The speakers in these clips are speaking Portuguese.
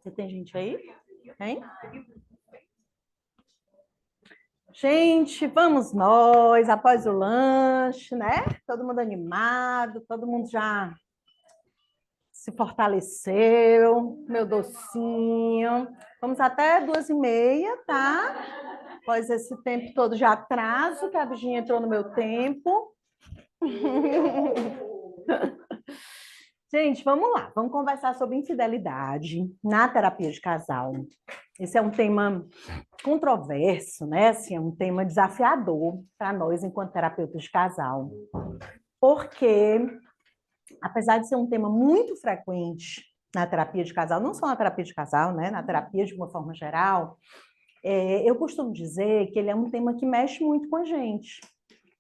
Você tem gente aí? Hein? Gente, vamos nós, após o lanche, né? Todo mundo animado, todo mundo já se fortaleceu, meu docinho. Vamos até 2h30, tá? Após esse tempo todo de atraso, que a Virginia entrou no meu tempo. Gente, vamos lá, vamos conversar sobre infidelidade na terapia de casal. Esse é um tema controverso, né? Assim, é um tema desafiador para nós enquanto terapeutas de casal. Porque, apesar de ser um tema muito frequente na terapia de casal, não só na terapia de casal, né? Na terapia de uma forma geral, eu costumo dizer que ele é um tema que mexe muito com a gente.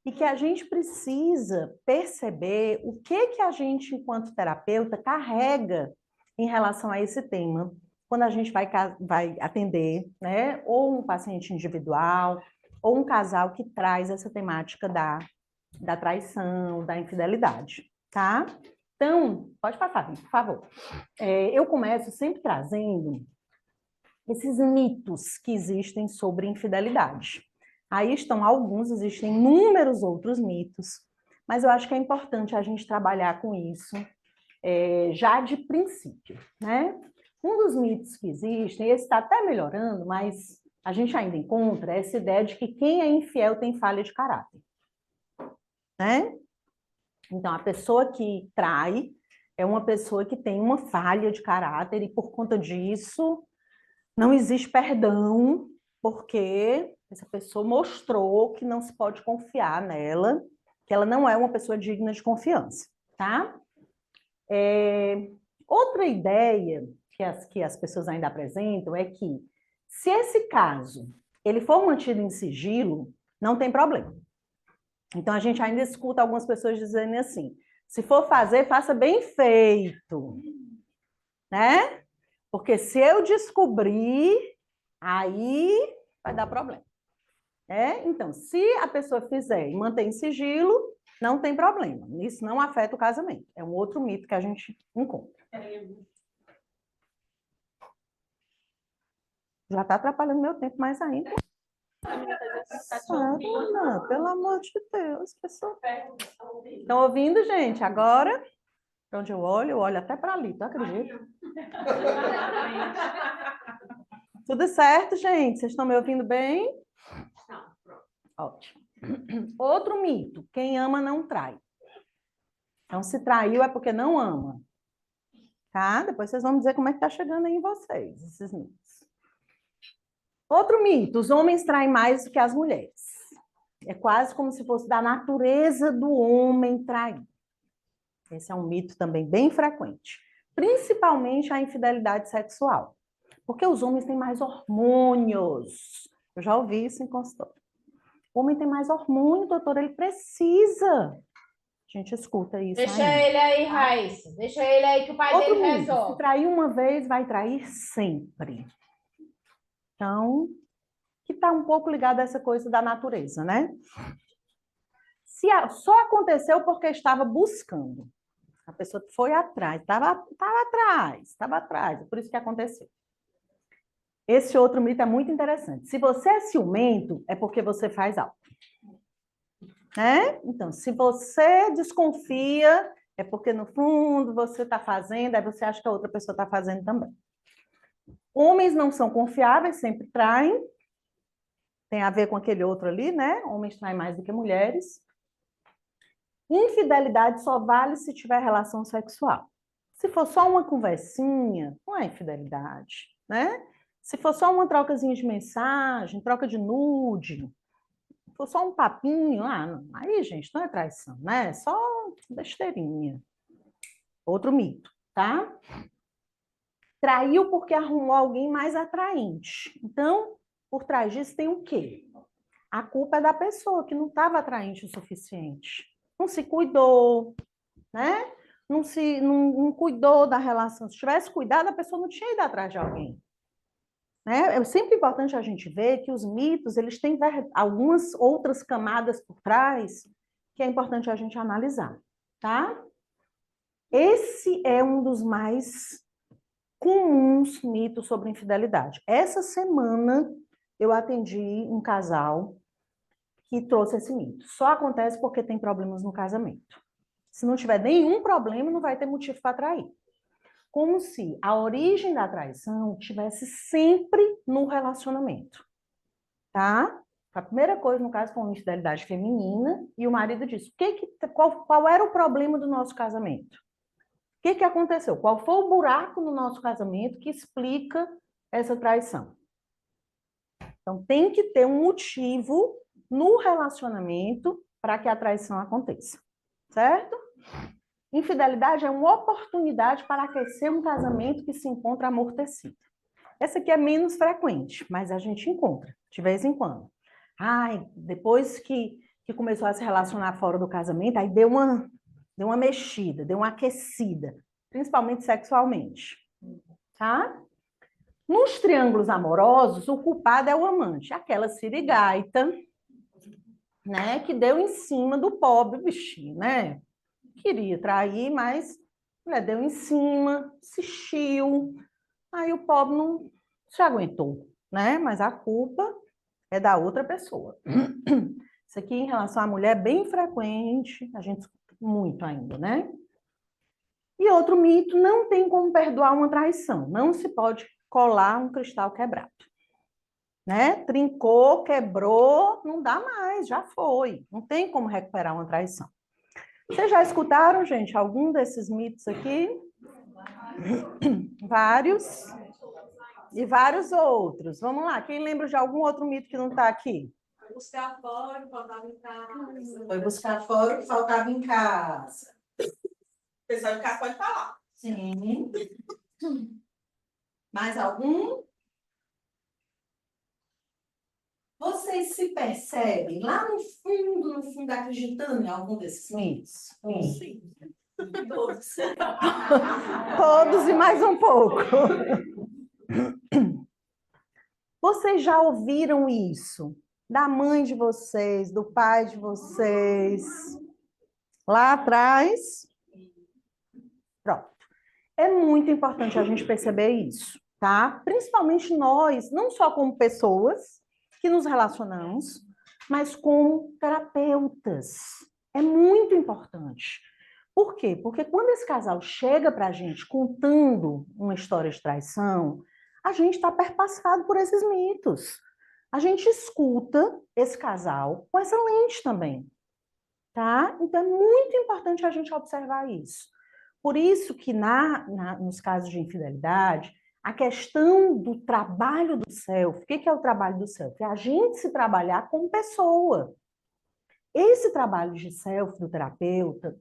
E que a gente precisa perceber o que a gente, enquanto terapeuta, carrega em relação a esse tema, quando a gente vai atender, né, ou um paciente individual, ou um casal que traz essa temática da traição, da infidelidade, tá? Então, pode passar, por favor. Eu começo sempre trazendo esses mitos que existem sobre infidelidade. Aí estão alguns, existem inúmeros outros mitos, mas eu acho que é importante a gente trabalhar com isso já de princípio, né? Um dos mitos que existem, esse está até melhorando, mas a gente ainda encontra essa ideia de que quem é infiel tem falha de caráter, né? Então, a pessoa que trai é uma pessoa que tem uma falha de caráter e, por conta disso, não existe perdão, porque essa pessoa mostrou que não se pode confiar nela, que ela não é uma pessoa digna de confiança, tá? Outra ideia que as pessoas ainda apresentam é que, se esse caso ele for mantido em sigilo, não tem problema. Então, a gente ainda escuta algumas pessoas dizendo assim, se for fazer, faça bem feito, né? Porque se eu descobrir, aí vai dar problema. Então, se a pessoa fizer e manter em sigilo, não tem problema. Isso não afeta o casamento. É um outro mito que a gente encontra. Já está atrapalhando meu tempo mais ainda. Não, pelo amor de Deus, pessoal. Estão ouvindo, gente? Agora, para onde eu olho até para ali, tu acredita? Tudo certo, gente? Vocês estão me ouvindo bem? Ótimo. Outro mito, quem ama não trai. Então, se traiu é porque não ama. Tá? Depois vocês vão dizer como é que está chegando aí em vocês, esses mitos. Outro mito, os homens traem mais do que as mulheres. É quase como se fosse da natureza do homem trair. Esse é um mito também bem frequente. Principalmente a infidelidade sexual. Porque os homens têm mais hormônios. Eu já ouvi isso em consultório. O homem tem mais hormônio, doutor, ele precisa. A gente escuta isso. Deixa ele aí, Raíssa. Deixa ele aí que o pai dele resolve. Se trair uma vez, vai trair sempre. Então, que está um pouco ligado a essa coisa da natureza, né? Só aconteceu porque estava buscando. A pessoa foi atrás, estava atrás. Por isso que aconteceu. Esse outro mito é muito interessante. Se você é ciumento, é porque você faz algo. Né? Então, se você desconfia, é porque no fundo você está fazendo, aí você acha que a outra pessoa está fazendo também. Homens não são confiáveis, sempre traem. Tem a ver com aquele outro ali, né? Homens traem mais do que mulheres. Infidelidade só vale se tiver relação sexual. Se for só uma conversinha, não é infidelidade, né? Se for só uma trocazinha de mensagem, troca de nude, se for só um papinho, não. Aí, gente, não é traição, né? É só besteirinha. Outro mito, tá? Traiu porque arrumou alguém mais atraente. Então, por trás disso tem o quê? A culpa é da pessoa que não estava atraente o suficiente. Não se cuidou, né? Não cuidou da relação. Se tivesse cuidado, a pessoa não tinha ido atrás de alguém. Né? É sempre importante a gente ver que os mitos, eles têm algumas outras camadas por trás que é importante a gente analisar, tá? Esse é um dos mais comuns mitos sobre infidelidade. Essa semana eu atendi um casal que trouxe esse mito. Só acontece porque tem problemas no casamento. Se não tiver nenhum problema, não vai ter motivo para trair. Como se a origem da traição tivesse sempre no relacionamento, tá? A primeira coisa, no caso, foi uma infidelidade feminina, e o marido disse, qual era o problema do nosso casamento? O que aconteceu? Qual foi o buraco no nosso casamento que explica essa traição? Então, tem que ter um motivo no relacionamento para que a traição aconteça, certo? Infidelidade é uma oportunidade para aquecer um casamento que se encontra amortecido. Essa aqui é menos frequente, mas a gente encontra, de vez em quando. Ai, depois que começou a se relacionar fora do casamento, aí deu uma mexida, deu uma aquecida, principalmente sexualmente, tá? Nos triângulos amorosos, o culpado é o amante, aquela sirigaita, né, que deu em cima do pobre bichinho, né? Queria trair, mas né, deu em cima, insistiu, aí o pobre não se aguentou, né? Mas a culpa é da outra pessoa. Isso aqui, em relação à mulher, é bem frequente, a gente escuta muito ainda, né? E outro mito, não tem como perdoar uma traição, não se pode colar um cristal quebrado. Né? Trincou, quebrou, não dá mais, já foi. Não tem como recuperar uma traição. Vocês já escutaram, gente, algum desses mitos aqui? Vários. E vários outros. Vamos lá, quem lembra de algum outro mito que não está aqui? Foi buscar fora, faltava em casa. Foi buscar fora o que faltava em casa. O pessoal de casa pode falar. Sim. Mais algum? Vocês se percebem lá no fundo, acreditando em algum desses mitos? Sim. Todos. Todos e mais um pouco. Vocês já ouviram isso? Da mãe de vocês, do pai de vocês? Lá atrás? Pronto. É muito importante a gente perceber isso, tá? Principalmente nós, não só como pessoas que nos relacionamos, mas como terapeutas. É muito importante. Por quê? Porque quando esse casal chega para a gente contando uma história de traição, a gente está perpassado por esses mitos. A gente escuta esse casal com essa lente também, tá? Então é muito importante a gente observar isso. Por isso que nos casos de infidelidade, a questão do trabalho do self, o que é o trabalho do self? É a gente se trabalhar como pessoa. Esse trabalho de self do terapeuta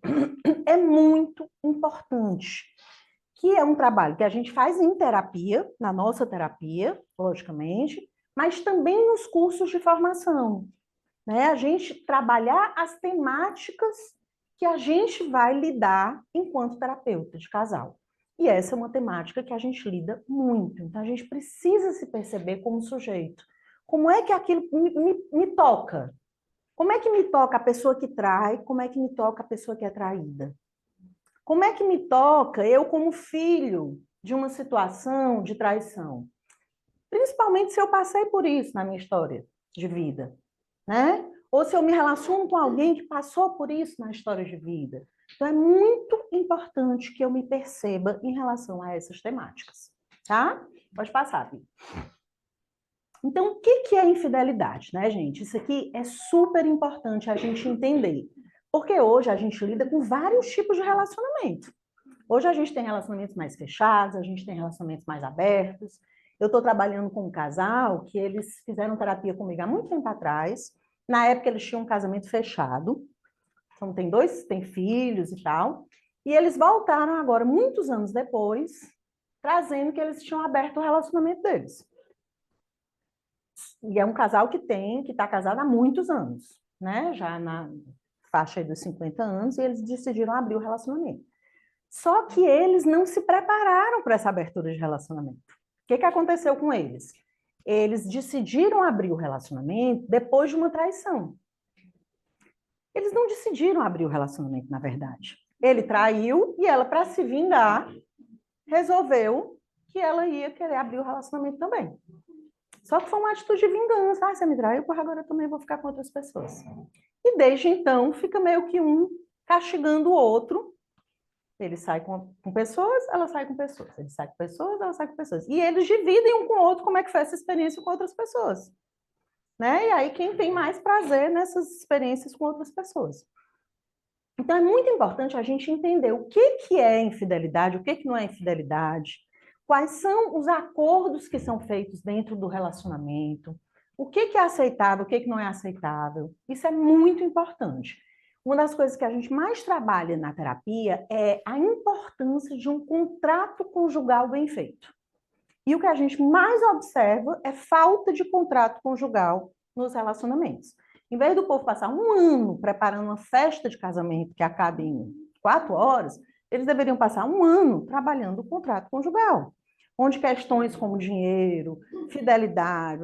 é muito importante, que é um trabalho que a gente faz em terapia, na nossa terapia, logicamente, mas também nos cursos de formação, né? A gente trabalhar as temáticas que a gente vai lidar enquanto terapeuta de casal. E essa é uma temática que a gente lida muito, então a gente precisa se perceber como sujeito. Como é que aquilo me toca? Como é que me toca a pessoa que trai? Como é que me toca a pessoa que é traída? Como é que me toca eu como filho de uma situação de traição? Principalmente se eu passei por isso na minha história de vida, né? Ou se eu me relaciono com alguém que passou por isso na história de vida. Então, é muito importante que eu me perceba em relação a essas temáticas, tá? Pode passar, Bia. Então, o que é infidelidade, né, gente? Isso aqui é super importante a gente entender. Porque hoje a gente lida com vários tipos de relacionamento. Hoje a gente tem relacionamentos mais fechados, a gente tem relacionamentos mais abertos. Eu estou trabalhando com um casal que eles fizeram terapia comigo há muito tempo atrás. Na época eles tinham um casamento fechado. Então tem filhos e tal. E eles voltaram agora, muitos anos depois, trazendo que eles tinham aberto o relacionamento deles. E é um casal que está casado há muitos anos, né? Já na faixa dos 50 anos, e eles decidiram abrir o relacionamento. Só que eles não se prepararam para essa abertura de relacionamento. O que aconteceu com eles? Eles decidiram abrir o relacionamento depois de uma traição. Eles não decidiram abrir o relacionamento, na verdade. Ele traiu e ela, para se vingar, resolveu que ela ia querer abrir o relacionamento também. Só que foi uma atitude de vingança. Ah, você me traiu, porra, agora eu também vou ficar com outras pessoas. E desde então, fica meio que um castigando o outro. Ele sai com pessoas, ela sai com pessoas. Ele sai com pessoas, ela sai com pessoas. E eles dividem um com o outro como é que foi essa experiência com outras pessoas. Né? E aí, quem tem mais prazer nessas experiências com outras pessoas. Então, é muito importante a gente entender o que é infidelidade, o que não é infidelidade, quais são os acordos que são feitos dentro do relacionamento, o que é aceitável, o que não é aceitável. Isso é muito importante. Uma das coisas que a gente mais trabalha na terapia é a importância de um contrato conjugal bem feito. E o que a gente mais observa é falta de contrato conjugal nos relacionamentos. Em vez do povo passar um ano preparando uma festa de casamento que acaba em 4 horas, eles deveriam passar um ano trabalhando o contrato conjugal, onde questões como dinheiro, fidelidade,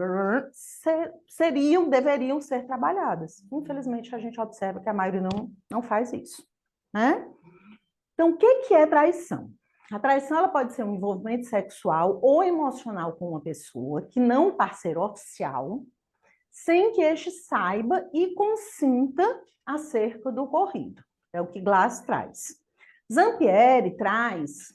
deveriam ser trabalhadas. Infelizmente, a gente observa que a maioria não faz isso. Né? Então, o que é traição? A traição ela pode ser um envolvimento sexual ou emocional com uma pessoa que não um parceiro oficial, sem que este saiba e consinta acerca do ocorrido. É o que Glass traz. Zampieri traz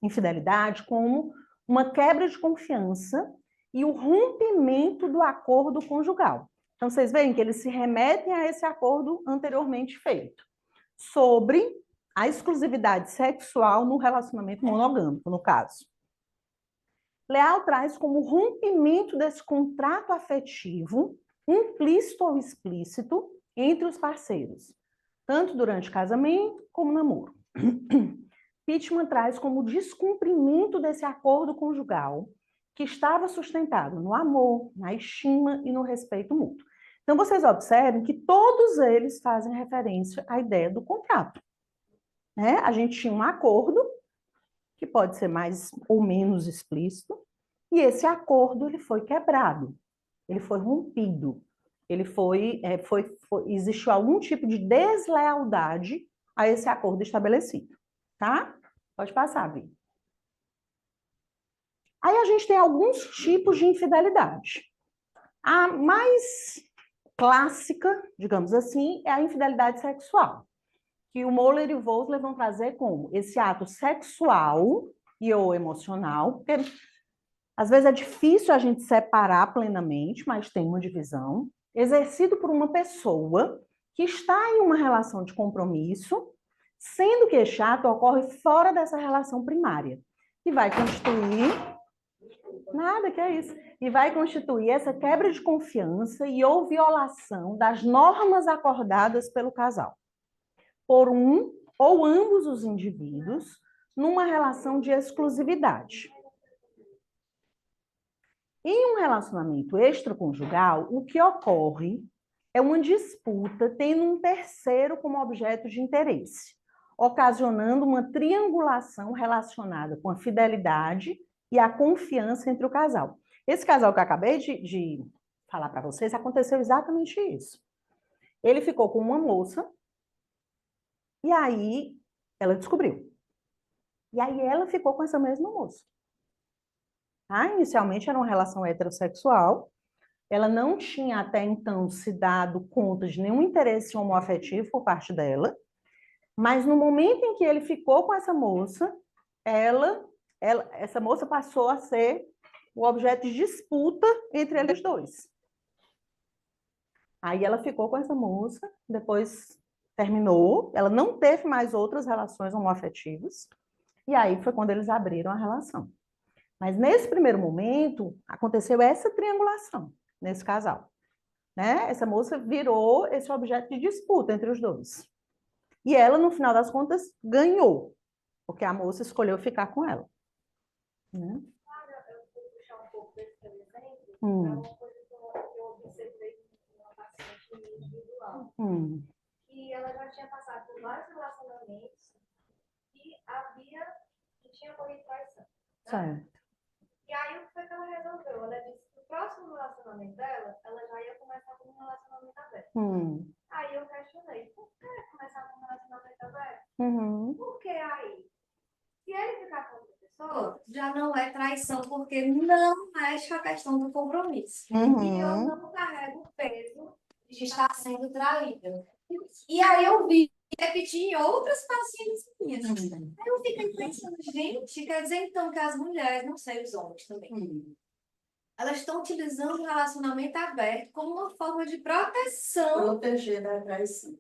infidelidade como uma quebra de confiança e o rompimento do acordo conjugal. Então, vocês veem que eles se remetem a esse acordo anteriormente feito, sobre a exclusividade sexual no relacionamento monogâmico, no caso. Leal traz como rompimento desse contrato afetivo, implícito ou explícito, entre os parceiros, tanto durante casamento como namoro. Pittman traz como descumprimento desse acordo conjugal, que estava sustentado no amor, na estima e no respeito mútuo. Então, vocês observem que todos eles fazem referência à ideia do contrato. Né? A gente tinha um acordo, que pode ser mais ou menos explícito, e esse acordo ele foi quebrado, ele foi rompido, ele existiu algum tipo de deslealdade a esse acordo estabelecido, tá? Pode passar, Vi. Aí a gente tem alguns tipos de infidelidade. A mais clássica, digamos assim, é a infidelidade sexual, que o Moller e o Vossler vão trazer como esse ato sexual e ou emocional, porque às vezes é difícil a gente separar plenamente, mas tem uma divisão, exercido por uma pessoa que está em uma relação de compromisso, sendo que esse ato ocorre fora dessa relação primária, e vai constituir... Nada, que é isso. E vai constituir essa quebra de confiança e ou violação das normas acordadas pelo casal, por um ou ambos os indivíduos, numa relação de exclusividade. Em um relacionamento extraconjugal, o que ocorre é uma disputa tendo um terceiro como objeto de interesse, ocasionando uma triangulação relacionada com a fidelidade e a confiança entre o casal. Esse casal que eu acabei de falar para vocês, aconteceu exatamente isso. Ele ficou com uma moça, e aí ela descobriu. E aí ela ficou com essa mesma moça. Tá? Inicialmente era uma relação heterossexual, ela não tinha até então se dado conta de nenhum interesse homoafetivo por parte dela, mas no momento em que ele ficou com essa moça, essa moça passou a ser o objeto de disputa entre eles dois. Aí ela ficou com essa moça, depois terminou, ela não teve mais outras relações homoafetivas, e aí foi quando eles abriram a relação. Mas nesse primeiro momento, aconteceu essa triangulação nesse casal. Né? Essa moça virou esse objeto de disputa entre os dois. E ela, no final das contas, ganhou, porque a moça escolheu ficar com ela. Né? Eu vou puxar um pouco desse exemplo, é Hum. uma coisa que eu observei uma paciente individual, que ela já tinha passado por vários relacionamentos e tinha ocorrido traição. Né? Certo. E aí, o que foi que ela resolveu? Ela disse que o próximo relacionamento dela, ela já ia começar com um relacionamento aberto. Aí eu questionei, por que começar com um relacionamento aberto? Porque aí, se ele ficar com outra pessoa, já não é traição, porque não mexe com a questão do compromisso. E eu não carrego o peso de estar sendo traída. E aí eu vi repetir em outras pacientes minhas. Aí eu fiquei pensando, gente, quer dizer então que as mulheres, não sei, os homens também, elas estão utilizando o relacionamento aberto como uma forma de proteção. Proteger da traição.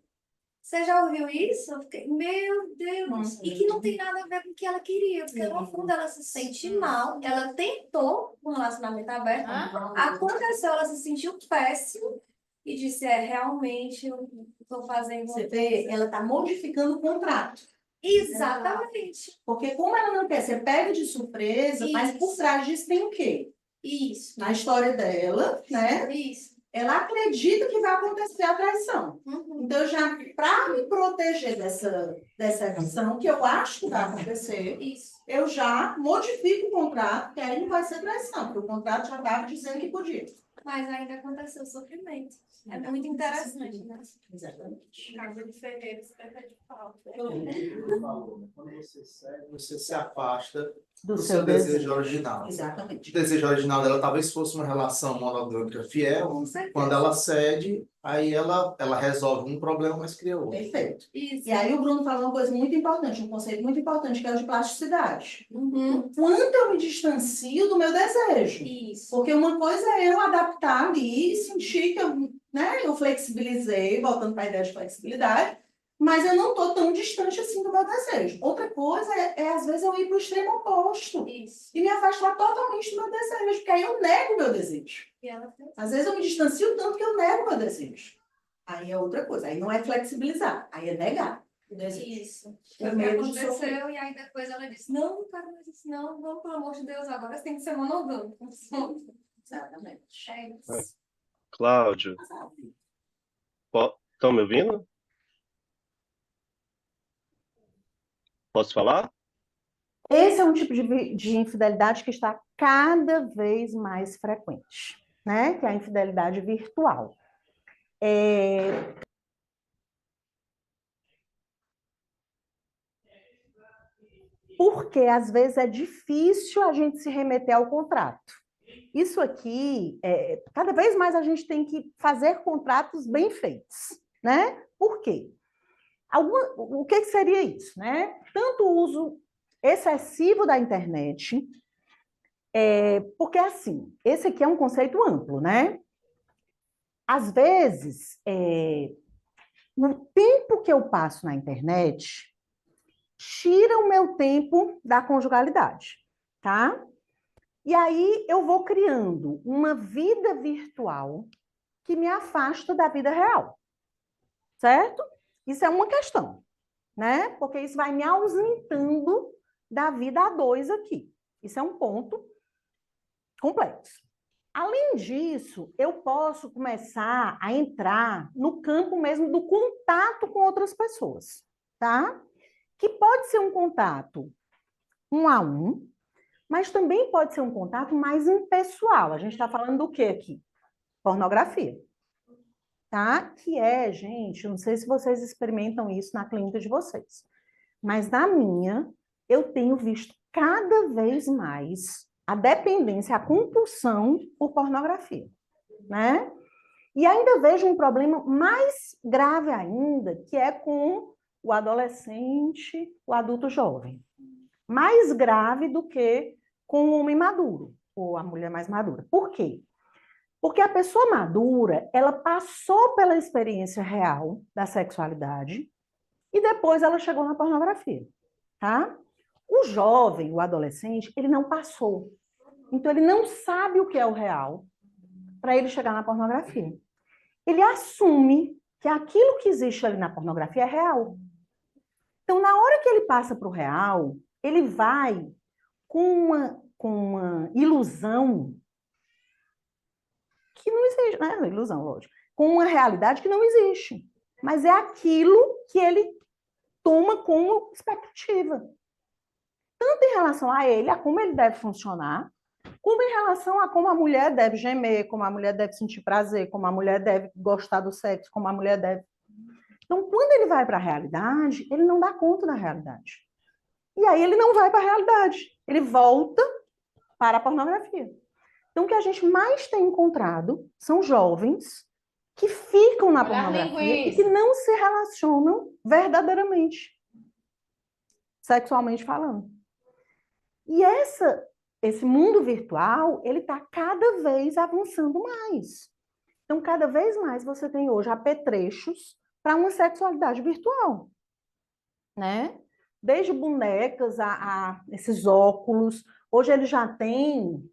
Você já ouviu isso? Eu fiquei, meu Deus! E que não tem nada a ver com o que ela queria, porque no fundo ela se sente mal. Ela tentou um relacionamento aberto, aconteceu, ela se sentiu péssimo e disse: realmente eu estou fazendo. Você vê, ela está modificando o contrato. Exatamente. Porque como ela não quer ser pega de surpresa, mas por trás disso tem o quê? Isso. Na história dela, né? Isso. Ela acredita que vai acontecer a traição. Então, já para me proteger dessa ação, que eu acho que vai acontecer, eu já modifico o contrato, que aí não vai ser traição, porque o contrato já estava dizendo que podia. Mas ainda aconteceu sofrimento. É muito interessante, né? Exatamente. Casa de Ferreira, espeta de pau. Quando você segue, você se afasta Do seu desejo original. Exatamente. O desejo original dela talvez fosse uma relação monogâmica fiel. Quando ela cede, aí ela resolve um problema, mas cria outro. Perfeito. Isso. E aí o Bruno falou uma coisa muito importante, um conceito muito importante, que é o de plasticidade. O quanto eu me distancio do meu desejo. Isso. Porque uma coisa é eu adaptar ali e sentir que eu flexibilizei, voltando para a ideia de flexibilidade, mas eu não estou tão distante assim do meu desejo. Outra coisa às vezes, eu ir para o extremo oposto. Isso. E me afastar totalmente do meu desejo, porque aí eu nego o meu desejo. Às vezes eu me distancio tanto que eu nego o meu desejo. Aí é outra coisa. Aí não é flexibilizar, aí é negar o desejo. Isso. Foi O que medo de aconteceu, sofrer. e aí depois ela disse: não, não quero mais isso, não, vamos, pelo amor de Deus, agora você tem que ser monogâmico. Exatamente. É isso. Cláudio, estão me ouvindo? Posso falar? Esse é um tipo de infidelidade que está cada vez mais frequente, né? Que é a infidelidade virtual. Porque às vezes é difícil a gente se remeter ao contrato. Isso aqui, cada vez mais a gente tem que fazer contratos bem feitos, né? Por quê? O que seria isso, né? Tanto o uso excessivo da internet, porque assim, esse aqui é um conceito amplo, né? Às vezes, o tempo que eu passo na internet tira o meu tempo da conjugalidade, tá? E aí eu vou criando uma vida virtual que me afasta da vida real, certo? Isso é uma questão, né? Porque isso vai me ausentando da vida a dois aqui. Isso é um ponto complexo. Além disso, eu posso começar a entrar no campo mesmo do contato com outras pessoas, tá? Que pode ser um contato 1 a 1, mas também pode ser um contato mais impessoal. A gente está falando do que aqui? Pornografia. Tá? Que gente, eu não sei se vocês experimentam isso na clínica de vocês, mas na minha, eu tenho visto cada vez mais a dependência, a compulsão por pornografia, né? E ainda vejo um problema mais grave ainda, que é com o adolescente, o adulto jovem. Mais grave do que com o homem maduro, ou a mulher mais madura. Por quê? Porque a pessoa madura, ela passou pela experiência real da sexualidade e depois ela chegou na pornografia, tá? O jovem, o adolescente, ele não passou. Então, ele não sabe o que é o real para ele chegar na pornografia. Ele assume que aquilo que existe ali na pornografia é real. Então, na hora que ele passa para o real, ele vai com uma ilusão que não existe, né? Ilusão, lógico. Com uma realidade que não existe. Mas é aquilo que ele toma como expectativa. Tanto em relação a ele, a como ele deve funcionar, como em relação a como a mulher deve gemer, como a mulher deve sentir prazer, como a mulher deve gostar do sexo, como a mulher deve... Então, quando ele vai para a realidade, ele não dá conta da realidade. E aí ele não vai para a realidade, ele volta para a pornografia. Então, o que a gente mais tem encontrado são jovens que ficam na Olha a pornografia e linguiça. que não se relacionam verdadeiramente, sexualmente falando. E esse mundo virtual, ele está cada vez avançando mais. Então, cada vez mais você tem hoje apetrechos para uma sexualidade virtual, né? Desde bonecas a esses óculos. Hoje ele já tem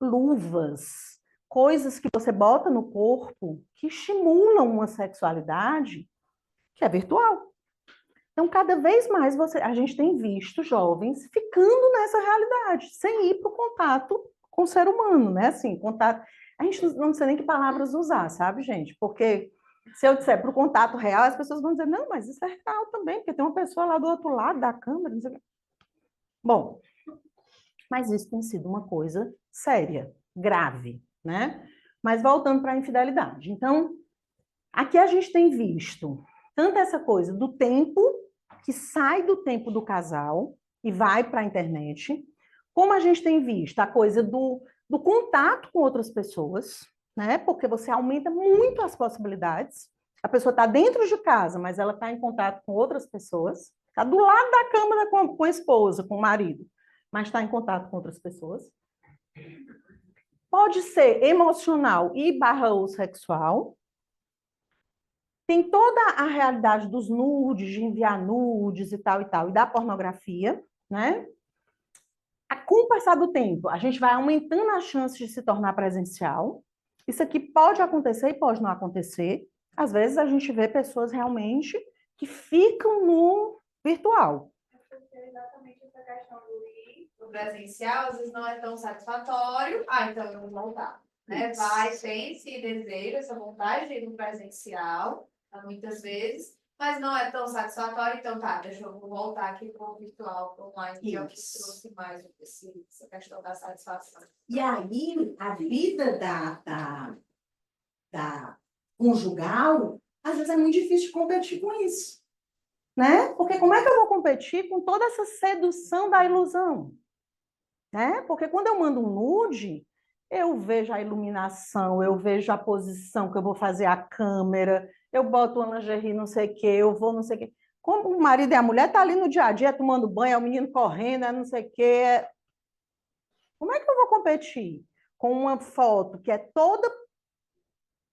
luvas, coisas que você bota no corpo que estimulam uma sexualidade que é virtual. Então, cada vez mais a gente tem visto jovens ficando nessa realidade, sem ir para o contato com o ser humano, né? Assim, contato. A gente não sei nem que palavras usar, sabe, gente? Porque se eu disser para o contato real, as pessoas vão dizer, não, mas isso é real também, porque tem uma pessoa lá do outro lado da câmera, não sei o quê. Bom, mas isso tem sido uma coisa séria, grave, né? Mas voltando para a infidelidade. Então, aqui a gente tem visto tanto essa coisa do tempo, que sai do tempo do casal e vai para a internet, como a gente tem visto a coisa do contato com outras pessoas, né? Porque você aumenta muito as possibilidades. A pessoa está dentro de casa, mas ela está em contato com outras pessoas, está do lado da cama com a esposa, com o marido, mas está em contato com outras pessoas. Pode ser emocional e barra ou sexual. Tem toda a realidade dos nudes, de enviar nudes e tal, e da pornografia, né? Com o passar do tempo, a gente vai aumentando a chance de se tornar presencial. Isso aqui pode acontecer e pode não acontecer. Às vezes a gente vê pessoas realmente que ficam no virtual. Exatamente essa questão do ir no presencial, às vezes não é tão satisfatório. Então eu vou voltar. Né? Vai, tem esse desejo, essa vontade de ir no presencial, muitas vezes, mas não é tão satisfatório. Então tá, deixa eu voltar aqui para o virtual, para o online, que é o que trouxe mais essa questão da satisfação. E aí, a vida da conjugal, às vezes é muito difícil de competir com isso. Né? Porque como é que eu vou competir com toda essa sedução da ilusão? Né? Porque quando eu mando um nude, eu vejo a iluminação, eu vejo a posição que eu vou fazer a câmera, eu boto uma lingerie não sei o quê, eu vou não sei o quê. Como o marido e a mulher estão ali no dia a dia tomando banho, é o menino correndo, é não sei o quê. Como é que eu vou competir com uma foto que é toda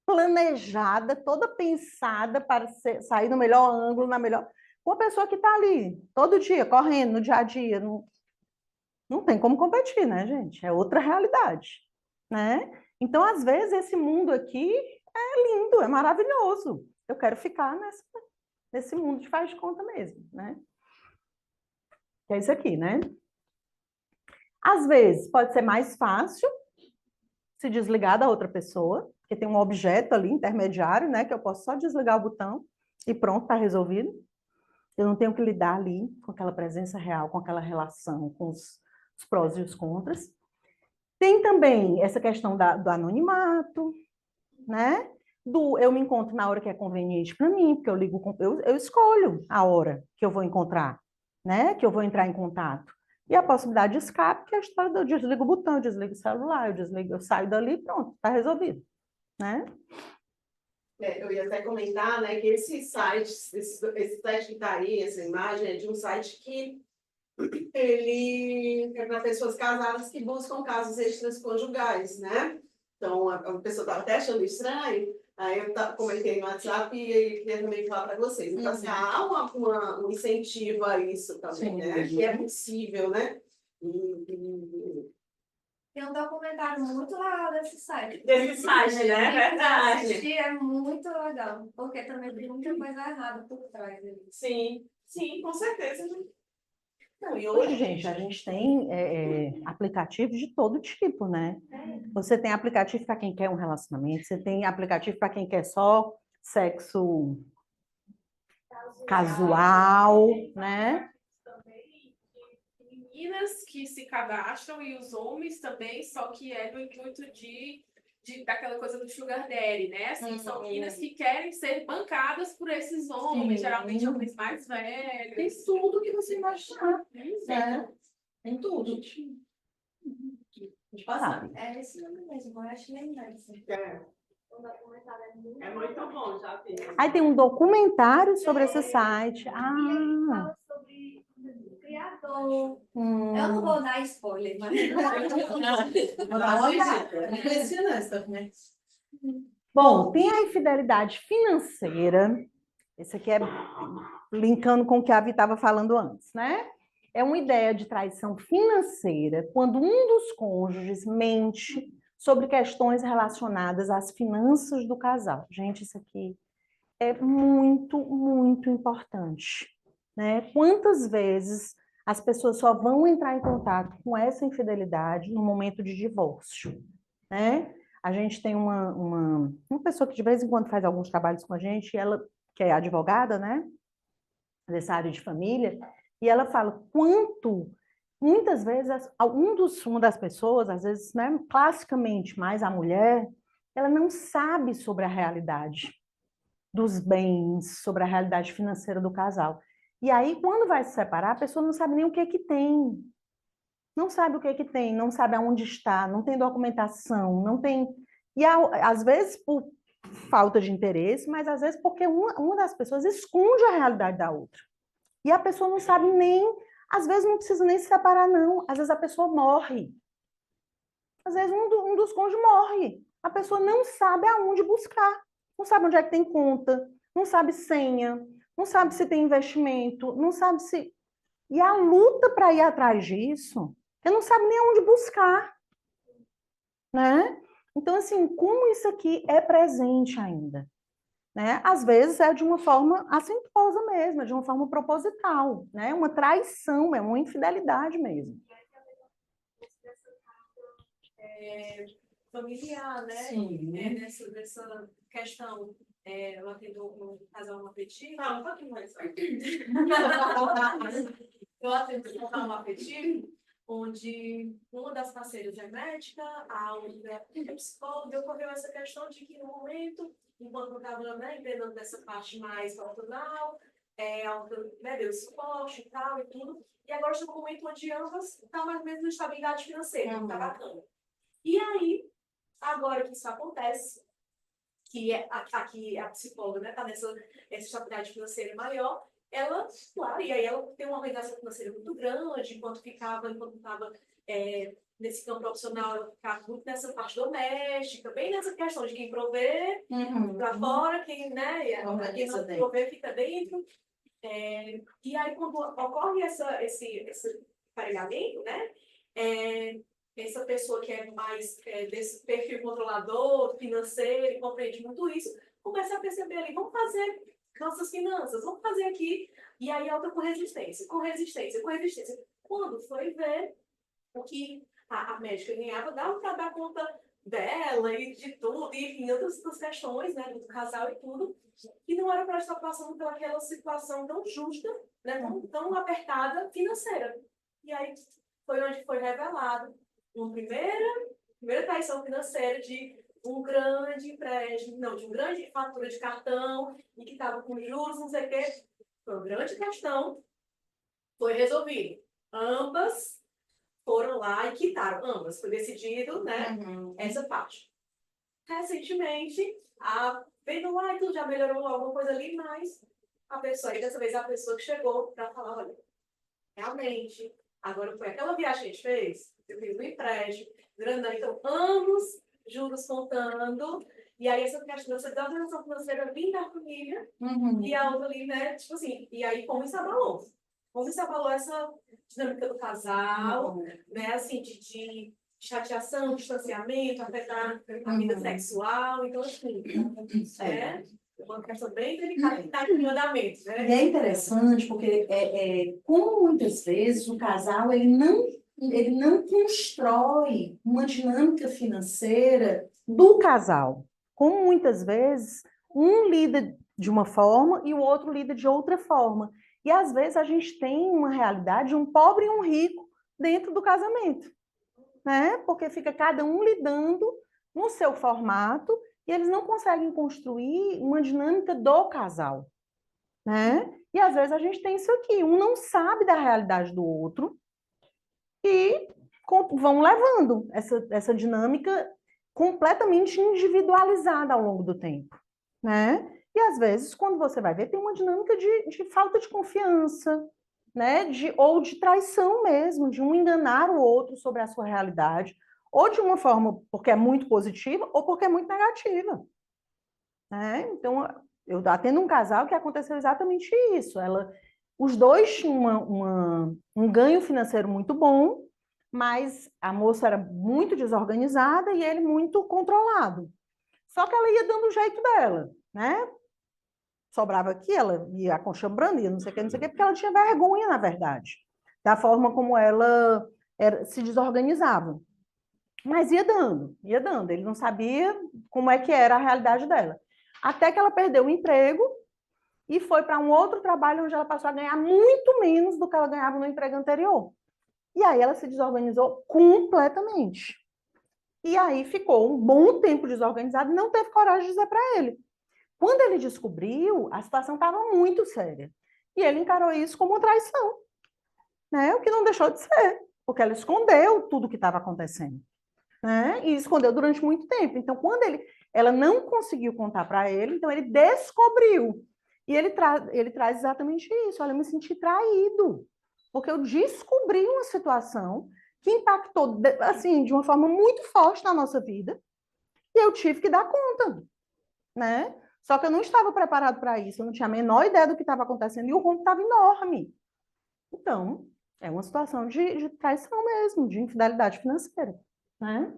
planejada, toda pensada para sair no melhor ângulo, na melhor... Com a pessoa que está ali, todo dia, correndo, no dia a dia. Não tem como competir, né, gente? É outra realidade, né? Então, às vezes, esse mundo aqui é lindo, é maravilhoso. Eu quero ficar nesse mundo de faz de conta mesmo, né? Que é isso aqui, né? Às vezes, pode ser mais fácil se desligar da outra pessoa, porque tem um objeto ali, intermediário, né? Que eu posso só desligar o botão e pronto, está resolvido. Eu não tenho que lidar ali com aquela presença real, com aquela relação, com os prós e os contras. Tem também essa questão do anonimato, né? Eu me encontro na hora que é conveniente para mim, porque eu escolho a hora que eu vou encontrar, né? Que eu vou entrar em contato. E a possibilidade de escape, que é a história do eu desligo o botão, eu desligo o celular, eu saio dali, pronto, está resolvido, né? Eu ia até comentar, né, que esse site que está aí, essa imagem, é de um site que ele é para pessoas casadas que buscam casos extraconjugais, né? Então, a pessoa estava até achando estranho, aí eu comentei no WhatsApp e queria também falar para vocês. Então, assim, há um incentivo a isso também, né? Que é possível, né? Tem um documentário muito legal desse site. Desse site, né? Verdade. Assistir é muito legal, porque também tem muita coisa errada por trás dele. Sim, com certeza. Não, e hoje, gente, a gente tem aplicativos de todo tipo, né? Você tem aplicativo para quem quer um relacionamento, você tem aplicativo para quem quer só sexo casual, né? Meninas que se cadastram e os homens também, só que é no intuito de daquela coisa do sugar daddy, né? Assim, são meninas que querem ser bancadas por esses homens, geralmente homens mais velhos. Tem tudo que você imaginar, né? Tem tudo. De passar. É esse nome mesmo, eu acho legal. O documentário É muito bom, já vi. Aí tem um documentário sobre esse site. E aí fala sobre o criador. Eu não vou dar spoiler, mas. Vou dar uma olhada. Não conhecia nessa, né? Bom, tem a infidelidade financeira. Esse aqui é linkando com o que a Vi estava falando antes, né? É uma ideia de traição financeira quando um dos cônjuges mente sobre questões relacionadas às finanças do casal. Gente, isso aqui é muito, muito importante, né? Quantas vezes as pessoas só vão entrar em contato com essa infidelidade no momento de divórcio, né? A gente tem uma pessoa que de vez em quando faz alguns trabalhos com a gente, ela que é advogada, né? Dessa área de família, e ela fala quanto, muitas vezes, uma das pessoas, às vezes, né, classicamente mais a mulher, ela não sabe sobre a realidade dos bens, sobre a realidade financeira do casal. E aí, quando vai se separar, a pessoa não sabe nem o que tem. Não sabe o que tem, não sabe aonde está, não tem documentação, não tem... E às vezes por falta de interesse, mas às vezes porque uma das pessoas esconde a realidade da outra. E a pessoa não sabe nem... Às vezes não precisa nem se separar, não. Às vezes a pessoa morre. Às vezes um dos cônjuges morre. A pessoa não sabe aonde buscar. Não sabe onde é que tem conta, não sabe senha, não sabe se tem investimento, não sabe se... E a luta para ir atrás disso, ele não sabe nem aonde buscar, né? Então, assim, como isso aqui é presente ainda, né? Às vezes é de uma forma assintosa mesmo, é de uma forma proposital, né? Uma traição, é uma infidelidade mesmo. Familiar, né? Sim. Nessa questão, eu atendo um casal afetivo. Tá, um pouquinho mais. Eu atendo um casal afetivo, onde uma das parceiras é médica, a outra é psicóloga, e ocorreu essa questão de que no momento, enquanto eu estava, né, entendendo dessa parte mais hormonal, a outra, né, deu suporte e tal e tudo, e agora estou no momento onde ambas estão mais ou menos na estabilidade financeira, tá bacana. E aí, agora que isso acontece, que aqui a psicóloga, né, tá nessa estabilidade financeira maior, ela, claro, e aí ela tem uma organização financeira muito grande, enquanto estava nesse campo profissional, ela ficava muito nessa parte doméstica, bem nessa questão de quem provê para fora, quem, né, quem não provê fica dentro. E aí, quando ocorre esse paregamento, né, essa pessoa que é mais desse perfil controlador, financeiro, e compreende muito isso, começa a perceber ali, vamos fazer nossas finanças, vamos fazer aqui, e aí outra com resistência. Quando foi ver o que a médica ganhava, dava para dar conta dela e de tudo, e enfim, outras questões, né, do casal e tudo, e não era para estar passando por aquela situação tão justa, né, tão apertada financeira. E aí foi onde foi revelado uma primeira traição financeira de um grande empréstimo, não, de uma grande fatura de cartão, e que estava com juros, não sei o quê. Foi uma grande questão, foi resolvido. Ambas foram lá e quitaram, ambas. Foi decidido, né, essa parte. Recentemente, vendo lá e tudo já melhorou alguma coisa ali, mas a pessoa, e dessa vez a pessoa que chegou para falar, olha, realmente, agora foi aquela viagem que a gente fez, eu fiz um empréstimo, grandão, então ambos juros contando, e aí essa questão da organização financeira vinda da família, e a outra ali, né, tipo assim, e aí como isso abalou? Como isso abalou essa dinâmica do casal, né, assim, de chateação, distanciamento, afetar a vida sexual, então assim, é uma questão bem delicada que está em andamento, né? E é interessante porque, como muitas vezes o casal ele não constrói uma dinâmica financeira do casal. Como muitas vezes um lida de uma forma e o outro lida de outra forma. E às vezes a gente tem uma realidade de um pobre e um rico dentro do casamento, né? Porque fica cada um lidando no seu formato, e eles não conseguem construir uma dinâmica do casal, né? E às vezes a gente tem isso aqui, um não sabe da realidade do outro e vão levando essa dinâmica completamente individualizada ao longo do tempo, né? E às vezes, quando você vai ver, tem uma dinâmica de falta de confiança, né? Ou de traição mesmo, de um enganar o outro sobre a sua realidade, ou de uma forma porque é muito positiva, ou porque é muito negativa, né? Então, eu atendo um casal que aconteceu exatamente isso. Os dois tinham um ganho financeiro muito bom, mas a moça era muito desorganizada e ele muito controlado. Só que ela ia dando o jeito dela, né? Sobrava aqui, ela ia acochambrando, ia não sei o que, porque ela tinha vergonha, na verdade, da forma como ela se desorganizava. Mas ia dando. Ele não sabia como é que era a realidade dela. Até que ela perdeu o emprego e foi para um outro trabalho onde ela passou a ganhar muito menos do que ela ganhava no emprego anterior. E aí ela se desorganizou completamente. E aí ficou um bom tempo desorganizado e não teve coragem de dizer para ele. Quando ele descobriu, a situação estava muito séria. E ele encarou isso como uma traição, né? O que não deixou de ser, porque ela escondeu tudo o que estava acontecendo, né? E escondeu durante muito tempo. Então, quando ela não conseguiu contar para ele, então ele descobriu. E ele traz exatamente isso. Olha, eu me senti traído, porque eu descobri uma situação que impactou assim, de uma forma muito forte na nossa vida, e eu tive que dar conta, né? Só que eu não estava preparado para isso, eu não tinha a menor ideia do que estava acontecendo, e o rombo estava enorme. Então, é uma situação de traição mesmo, de infidelidade financeira, né?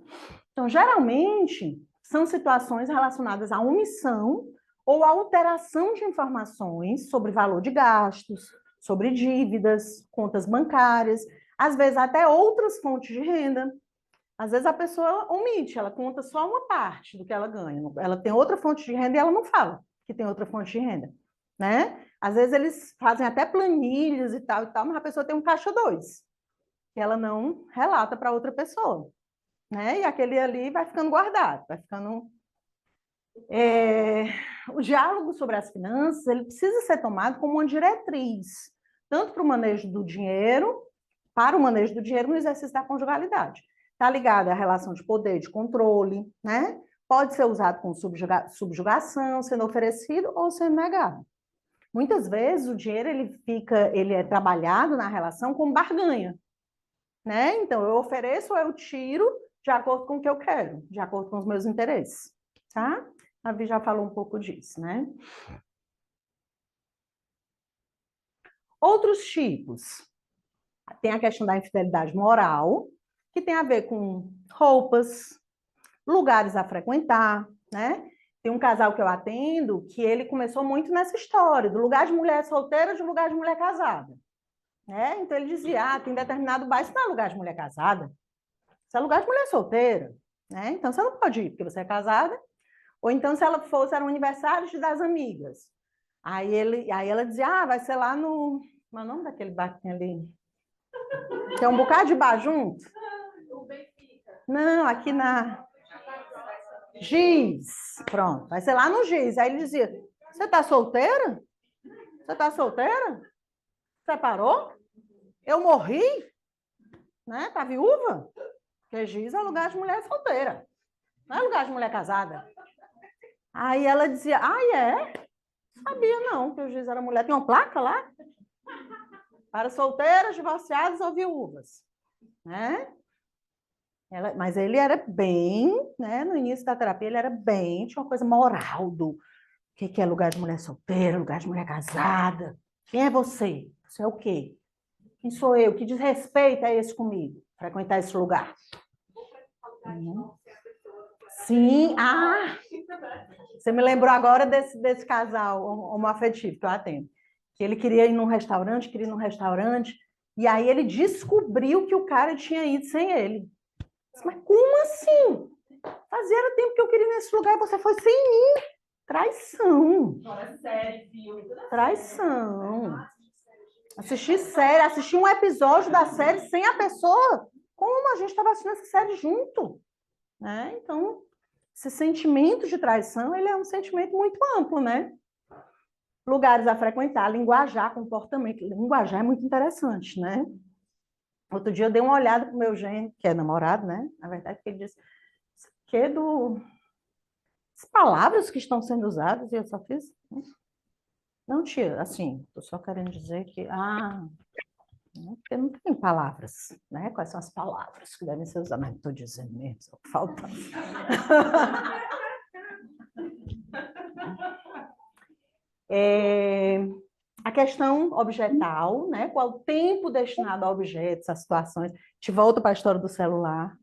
Então, geralmente, são situações relacionadas à omissão ou à alteração de informações sobre valor de gastos, sobre dívidas, contas bancárias, às vezes até outras fontes de renda. Às vezes a pessoa omite, ela conta só uma parte do que ela ganha. Ela tem outra fonte de renda e ela não fala que tem outra fonte de renda, né? Às vezes eles fazem até planilhas e tal, mas a pessoa tem um caixa 2, que ela não relata para outra pessoa, né? E aquele ali vai ficando guardado, vai ficando... O diálogo sobre as finanças, ele precisa ser tomado como uma diretriz, tanto para o manejo do dinheiro, no exercício da conjugalidade. Está ligado à relação de poder, de controle, né? Pode ser usado com subjugação, sendo oferecido ou sendo negado. Muitas vezes o dinheiro ele é trabalhado na relação como barganha, né? Então eu ofereço ou eu tiro de acordo com o que eu quero, de acordo com os meus interesses, tá? A Vi já falou um pouco disso, né? Outros tipos. Tem a questão da infidelidade moral, que tem a ver com roupas, lugares a frequentar, né? Tem um casal que eu atendo que ele começou muito nessa história, do lugar de mulher solteira de lugar de mulher casada, né? Então ele dizia, tem determinado bairro, isso não é lugar de mulher casada, isso é lugar de mulher solteira, né? Então você não pode ir porque você é casada, ou então se ela fosse, era um aniversário das amigas. Aí ela dizia, vai ser lá no... Qual é o nome daquele bar que tem ali? Tem um bocado de bar junto? Não, aqui na... Giz. Pronto, vai ser lá no Giz. Aí ele dizia, você está solteira? Você está solteira? Separou? Eu morri? Né? Tá viúva? Porque Giz é lugar de mulher solteira. Não é lugar de mulher casada. Aí ela dizia, é? Sabia não, que o Giz era mulher. Tem uma placa lá? Para solteiras, divorciadas ou viúvas, né? Mas ele era bem, né? No início da terapia, ele era bem, tinha uma coisa moral do que é lugar de mulher solteira, lugar de mulher casada. Quem é você? Você é o quê? Quem sou eu? Que desrespeito é esse comigo? Frequentar esse lugar. Sim, você me lembrou agora desse casal homoafetivo que eu atendo. Que ele queria ir num restaurante, e aí ele descobriu que o cara tinha ido sem ele. Mas como assim? Fazia tempo que eu queria ir nesse lugar e você foi sem mim. Traição. Traição. Assistir um episódio da série sem a pessoa. Como a gente estava assistindo essa série junto? Né? Então, esse sentimento de traição, ele é um sentimento muito amplo, né? Lugares a frequentar, linguajar, comportamento. Linguajar é muito interessante, né? Outro dia eu dei uma olhada pro meu genro, que é namorado, né? Na verdade, ele disse, que é as palavras que estão sendo usadas, e eu só fiz... Não, tia, assim, estou só querendo dizer que... porque não tem palavras, né? Quais são as palavras que devem ser usadas? Mas não estou dizendo mesmo, só falta. A questão objetal, né? Qual o tempo destinado a objetos, a situações. A gente volta para a história do celular,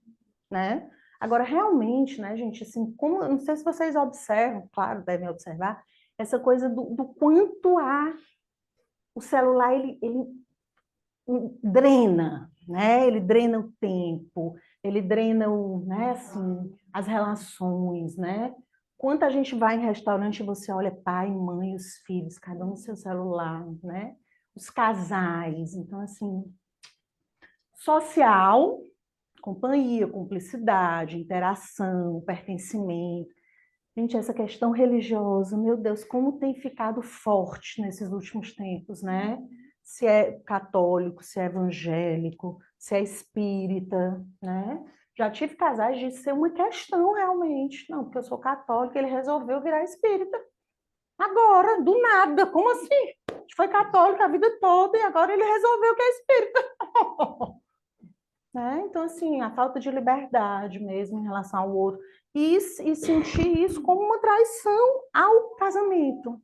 né? Agora, realmente, né, gente, assim, como, não sei se vocês observam, claro, devem observar, essa coisa do quanto o celular, ele drena, né? Ele drena o tempo, ele drena né, assim, as relações, né? Quando a gente vai em restaurante, você olha pai, mãe, os filhos, cada um no seu celular, né? Os casais, então, assim, social, companhia, cumplicidade, interação, pertencimento. Gente, essa questão religiosa, meu Deus, como tem ficado forte nesses últimos tempos, né? Se é católico, se é evangélico, se é espírita, né? Já tive casais de ser uma questão realmente. Não, porque eu sou católica, ele resolveu virar espírita. Agora, do nada, como assim? A gente foi católico a vida toda e agora ele resolveu que é espírita. Né? Então, assim, a falta de liberdade mesmo em relação ao outro. E sentir isso como uma traição ao casamento,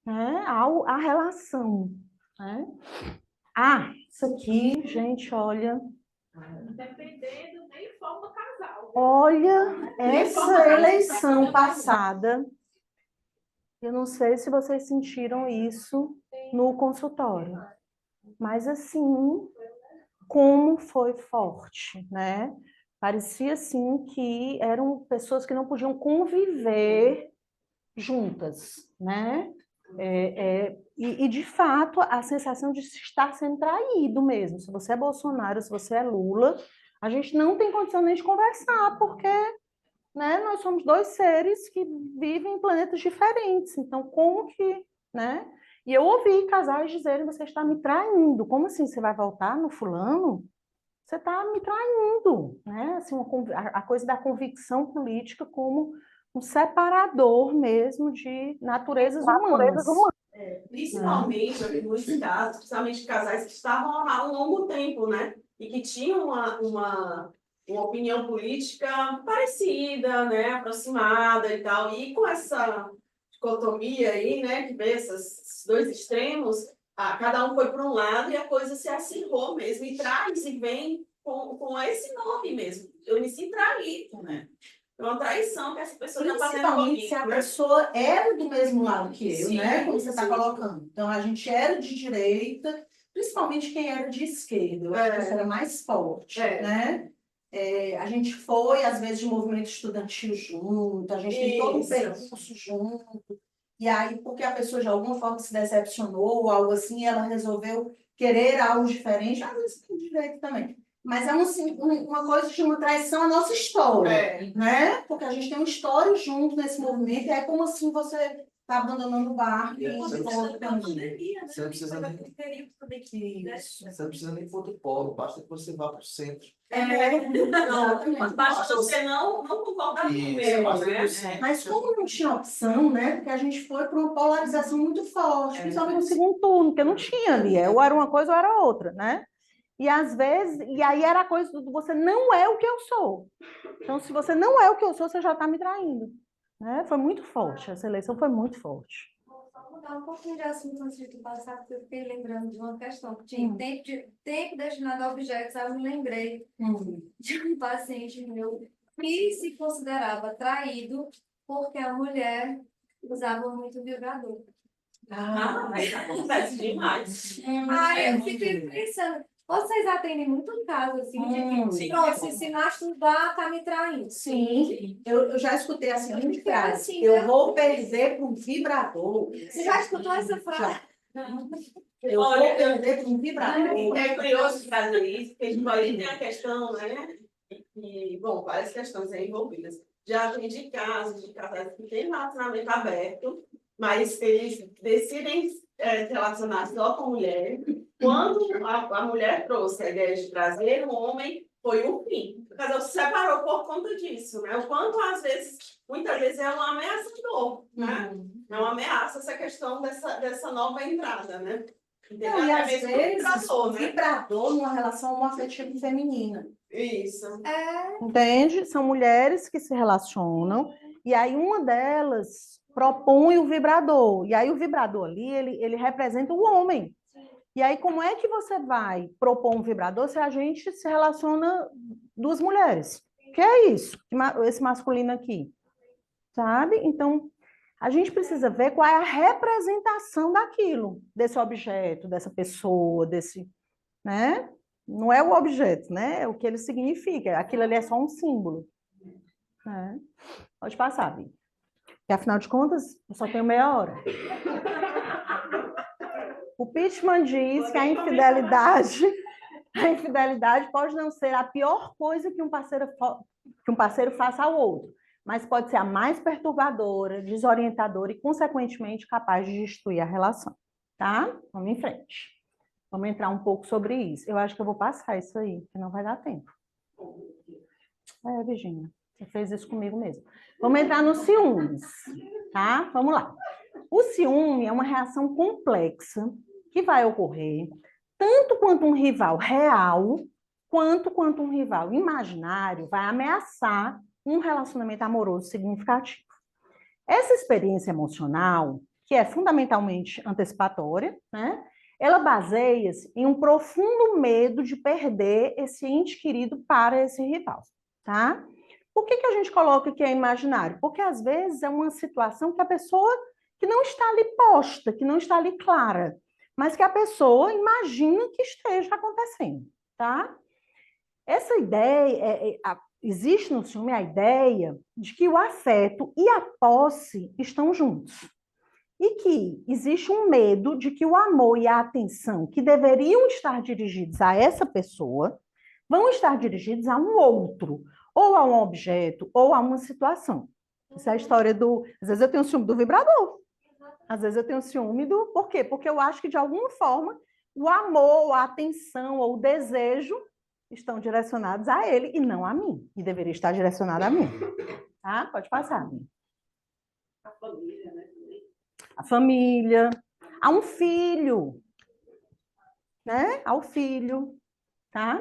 né? À relação. Né? Isso aqui, gente, olha... Dependendo, nem forma casal. Olha, essa eleição passada, eu não sei se vocês sentiram isso no consultório, mas assim, como foi forte, né? Parecia assim que eram pessoas que não podiam conviver juntas, né? E de fato, a sensação de estar sendo traído mesmo. Se você é Bolsonaro, se você é Lula, a gente não tem condição nem de conversar, porque, né, nós somos dois seres que vivem em planetas diferentes. Então, como que, né? E eu ouvi casais dizerem, você está me traindo. Como assim, você vai voltar no fulano? Você está me traindo, né? Assim, a coisa da convicção política como um separador mesmo de naturezas humanas. Principalmente, eu vi muitos casos, principalmente casais que estavam há um longo tempo, né? E que tinham uma opinião política parecida, né? Aproximada e tal. E com essa dicotomia aí, né? Que vê esses dois extremos, cada um foi para um lado e a coisa se acirrou mesmo. E traz e vem com esse nome mesmo. Eu me sinto traído, né? É uma traição que essa pessoa está fazendo comigo. Principalmente se a pessoa era do mesmo lado que eu, Sim, né? Como você está sim. colocando. Então, a gente era de direita, principalmente quem era de esquerda. Eu acho que isso era mais forte, né? A gente foi, às vezes, de movimento estudantil junto, a gente tem todo um percurso junto. E aí, porque a pessoa, de alguma forma, se decepcionou ou algo assim, ela resolveu querer algo diferente, às vezes tem direito também. Mas é uma coisa de uma traição à nossa história, né? Porque a gente tem uma história junto nesse movimento, e é como assim você está abandonando o barco e indo para outro caminho. Você não precisa nem ir para outro polo, basta que você vá para o centro. Basta você não concordar comigo, né? Mas como não tinha opção, né? Porque a gente foi para uma polarização muito forte, Principalmente no segundo turno, porque não tinha ali, ou era uma coisa ou era outra, né? E às vezes, e aí era a coisa do você não é o que eu sou. Então, se você não é o que eu sou, você já está me traindo. Né? Foi muito forte, essa eleição foi muito forte. Vou só mudar um pouquinho de assunto antes de tu passar, porque eu fiquei lembrando de uma questão que tinha tempo destinado a objetos, aí eu me lembrei de um paciente meu que se considerava traído porque a mulher usava muito vibrador. Mas acontece demais. Aí eu fiquei pensando, vocês atendem muito caso assim, de que se masturbar, tá me traindo. Sim, eu já escutei assim, uma frase, assim, eu né? vou perder para um vibrador. Você já escutou essa frase? Eu vou perder para um vibrador. É curioso trazer isso, porque a gente tem a questão, né? E, bom, várias questões aí envolvidas. Já atendi casos de casais que têm relacionamento aberto, mas eles decidem se relacionar só com mulher. Quando a mulher trouxe a ideia de trazer um homem, foi o fim. O casal se separou por conta disso, né? O quanto, às vezes, muitas vezes é uma ameaçador, né? É uma ameaça essa questão dessa nova entrada, né? Não, e às vezes vibrador, né? vibrador numa relação homoafetiva feminina. Isso. Entende? São mulheres que se relacionam, e aí uma delas propõe o vibrador. E aí o vibrador ali, ele representa o homem. E aí, como é que você vai propor um vibrador se a gente se relaciona duas mulheres? Que é isso? Esse masculino aqui. Sabe? Então, a gente precisa ver qual é a representação daquilo, desse objeto, dessa pessoa, desse, né? Não é o objeto, né? É o que ele significa. Aquilo ali é só um símbolo. Né? Pode passar, Bia. Porque, afinal de contas, eu só tenho meia hora. O Pittman diz que a infidelidade pode não ser a pior coisa que um parceiro faça ao outro, mas pode ser a mais perturbadora, desorientadora e, consequentemente, capaz de destruir a relação. Tá? Vamos em frente. Vamos entrar um pouco sobre isso. Eu acho que eu vou passar isso aí, que não vai dar tempo. Virginia, você fez isso comigo mesmo. Vamos entrar nos ciúmes, tá? Vamos lá. O ciúme é uma reação complexa que vai ocorrer tanto quanto um rival real, quanto um rival imaginário vai ameaçar um relacionamento amoroso significativo. Essa experiência emocional, que é fundamentalmente antecipatória, né? Ela baseia-se em um profundo medo de perder esse ente querido para esse rival, tá? Por que a gente coloca que é imaginário? Porque, às vezes, é uma situação que a pessoa que não está ali posta, que não está ali clara, mas que a pessoa imagina que esteja acontecendo, tá? Essa ideia, existe no ciúme a ideia de que o afeto e a posse estão juntos. E que existe um medo de que o amor e a atenção que deveriam estar dirigidos a essa pessoa vão estar dirigidos a um outro, ou a um objeto, ou a uma situação. Essa é a história do... Às vezes eu tenho ciúme do vibrador. Às vezes eu tenho ciúme do... Por quê? Porque eu acho que, de alguma forma, o amor, a atenção ou o desejo estão direcionados a ele e não a mim. E deveria estar direcionado a mim. Tá? Pode passar. A família, né? A família, a um filho, né? Ao filho, tá?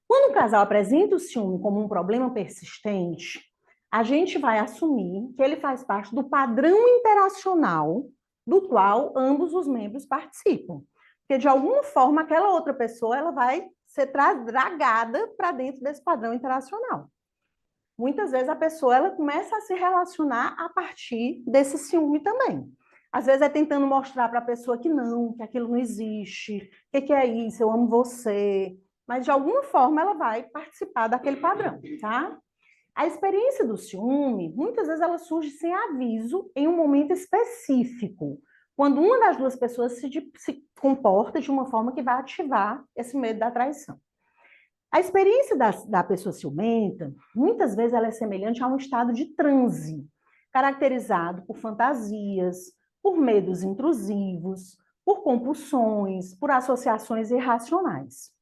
Quando o casal apresenta o ciúme como um problema persistente, a gente vai assumir que ele faz parte do padrão interacional do qual ambos os membros participam. Porque, de alguma forma, aquela outra pessoa ela vai ser dragada para dentro desse padrão interacional. Muitas vezes a pessoa ela começa a se relacionar a partir desse ciúme também. Às vezes é tentando mostrar para a pessoa que não, que aquilo não existe, que é isso, eu amo você. Mas, de alguma forma, ela vai participar daquele padrão, tá? A experiência do ciúme, muitas vezes ela surge sem aviso em um momento específico, quando uma das duas pessoas se comporta de uma forma que vai ativar esse medo da traição. A experiência da pessoa ciumenta, muitas vezes ela é semelhante a um estado de transe, caracterizado por fantasias, por medos intrusivos, por compulsões, por associações irracionais.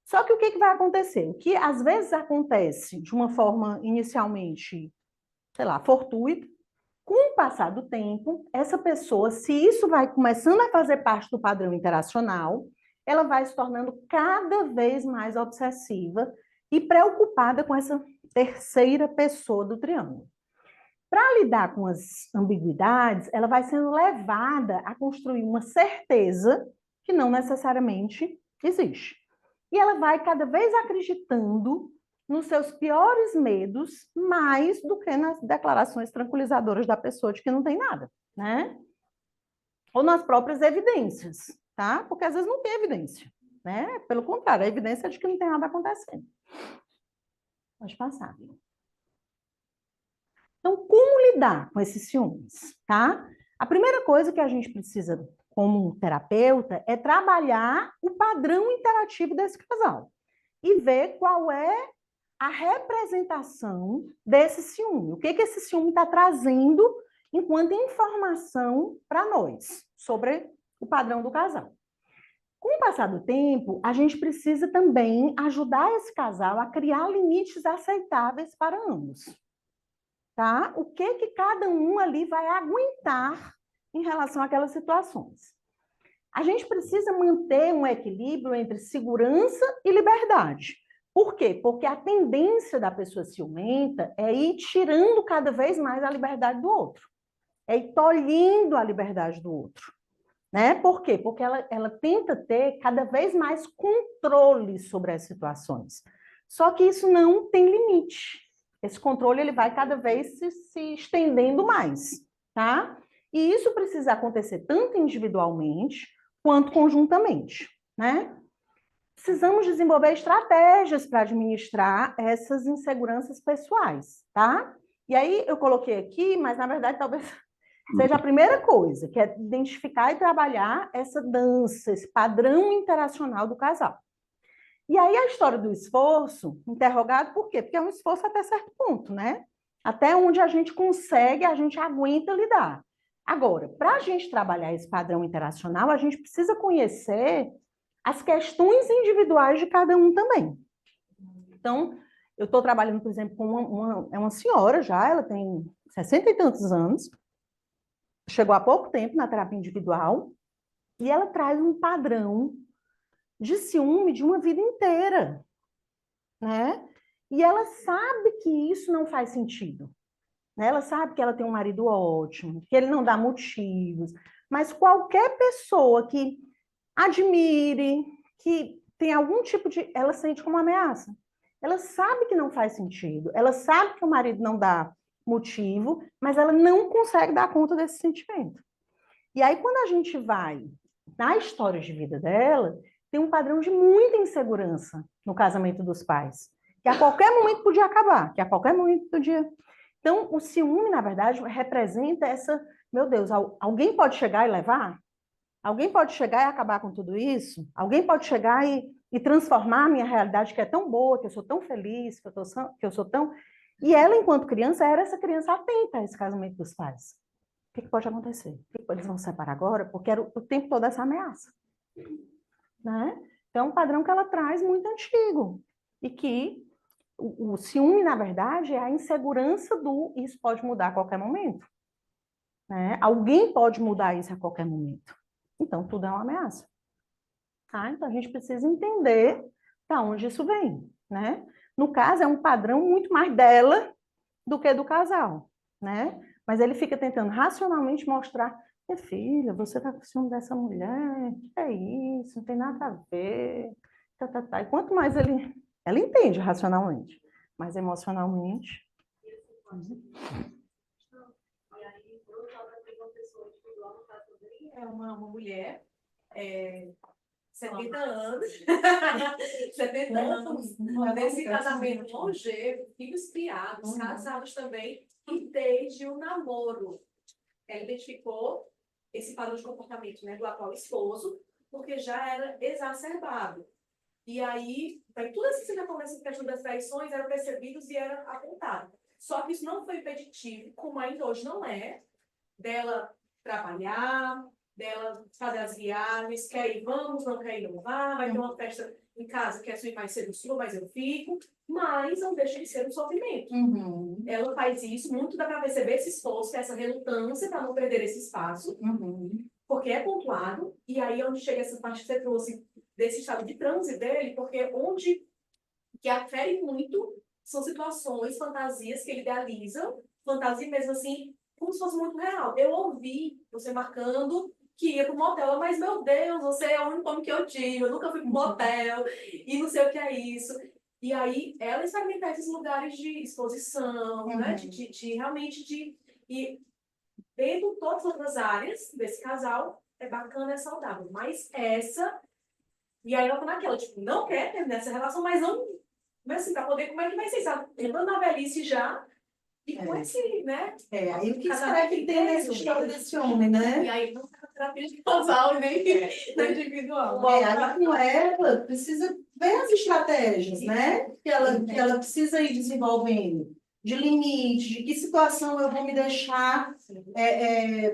Só que o que vai acontecer? O que às vezes acontece de uma forma inicialmente, sei lá, fortuita, com o passar do tempo, essa pessoa, se isso vai começando a fazer parte do padrão interacional, ela vai se tornando cada vez mais obsessiva e preocupada com essa terceira pessoa do triângulo. Para lidar com as ambiguidades, ela vai sendo levada a construir uma certeza que não necessariamente existe. E ela vai cada vez acreditando nos seus piores medos, mais do que nas declarações tranquilizadoras da pessoa de que não tem nada, né? Ou nas próprias evidências, tá? Porque às vezes não tem evidência, né? Pelo contrário, a evidência é de que não tem nada acontecendo. Pode passar. Então, como lidar com esses ciúmes, tá? A primeira coisa que a gente precisa, como terapeuta, é trabalhar o padrão interativo desse casal e ver qual é a representação desse ciúme. O que esse ciúme está trazendo enquanto informação para nós sobre o padrão do casal. Com o passar do tempo, a gente precisa também ajudar esse casal a criar limites aceitáveis para ambos. Tá? O que cada um ali vai aguentar em relação àquelas situações. A gente precisa manter um equilíbrio entre segurança e liberdade. Por quê? Porque a tendência da pessoa ciumenta é ir tirando cada vez mais a liberdade do outro. É ir tolhindo a liberdade do outro. Né? Por quê? Porque ela tenta ter cada vez mais controle sobre as situações. Só que isso não tem limite. Esse controle ele vai cada vez se estendendo mais. Tá? E isso precisa acontecer tanto individualmente quanto conjuntamente. Né? Precisamos desenvolver estratégias para administrar essas inseguranças pessoais, tá? E aí eu coloquei aqui, mas na verdade talvez seja a primeira coisa, que é identificar e trabalhar essa dança, esse padrão interacional do casal. E aí a história do esforço, interrogado por quê? Porque é um esforço até certo ponto, né? Até onde a gente consegue, a gente aguenta lidar. Agora, para a gente trabalhar esse padrão interacional, a gente precisa conhecer as questões individuais de cada um também. Então, eu estou trabalhando, por exemplo, com uma senhora já, ela tem 60 e tantos anos, chegou há pouco tempo na terapia individual, e ela traz um padrão de ciúme de uma vida inteira, né? E ela sabe que isso não faz sentido. Né? Ela sabe que ela tem um marido ótimo, que ele não dá motivos, mas qualquer pessoa que admire, que tem algum tipo de... Ela sente como ameaça. Ela sabe que não faz sentido, ela sabe que o marido não dá motivo, mas ela não consegue dar conta desse sentimento. E aí, quando a gente vai na história de vida dela, tem um padrão de muita insegurança no casamento dos pais, que a qualquer momento podia acabar, que a qualquer momento podia... Então, o ciúme, na verdade, representa essa... Meu Deus, alguém pode chegar e levar? Alguém pode chegar e acabar com tudo isso? Alguém pode chegar e transformar a minha realidade, que é tão boa, que eu sou tão feliz, que eu sou tão... E ela, enquanto criança, era essa criança atenta a esse casamento dos pais. O que pode acontecer? Eles vão se separar agora? Porque era o tempo todo essa ameaça. Né? Então, é um padrão que ela traz muito antigo. E que o ciúme, na verdade, é a insegurança do isso pode mudar a qualquer momento. Né? Alguém pode mudar isso a qualquer momento. Então, tudo é uma ameaça. Tá? Então, a gente precisa entender de onde isso vem. Né? No caso, é um padrão muito mais dela do que do casal. Né? Mas ele fica tentando racionalmente mostrar: minha filha, você está com ciúme dessa mulher, que é isso, não tem nada a ver. E quanto mais ela entende racionalmente, mas emocionalmente... É uma mulher, 70 anos, 70 anos, desse casamento longevo, filhos criados, casados também, e desde o namoro. Ela identificou esse padrão de comportamento, né, do atual esposo, porque já era exacerbado. E aí, tudo assim que acontece em questão das traições eram percebidos e eram apontados. Só que isso não foi impeditivo, como ainda hoje não é, dela trabalhar, dela fazer as viagens, quer ir, vamos, não quer ir, não vá, vai ter uma festa em casa, quer ir mais cedo, sua, mas eu fico, mas não deixa de ser um sofrimento. Ela faz isso, muito dá para perceber esse esforço, essa relutância para não perder esse espaço, porque é pontuado, e aí onde chega essa parte que você trouxe desse estado de transe dele, porque onde que afere muito são situações, fantasias que ele idealiza, fantasia mesmo assim, como se fosse muito real. Eu ouvi você marcando que ia pro motel, mas meu Deus, você é o único homem que eu tive, eu nunca fui pro motel, e não sei o que é isso. E aí, ela experimentar esses lugares de exposição, né, de realmente e vendo todas as outras áreas desse casal, é bacana, é saudável, mas essa, e aí ela tá naquela, tipo, não quer terminar essa relação, mas não, mas assim, pra poder, como é que vai ser, sabe? Entrando na velhice já, e com esse, né? Aí o que será que tem nessa história desse homem, né? E aí não tem terapia de casal, nem individual. Aí com ela, precisa vem as estratégias, né? Que ela precisa ir desenvolvendo, de limite, de que situação eu vou me deixar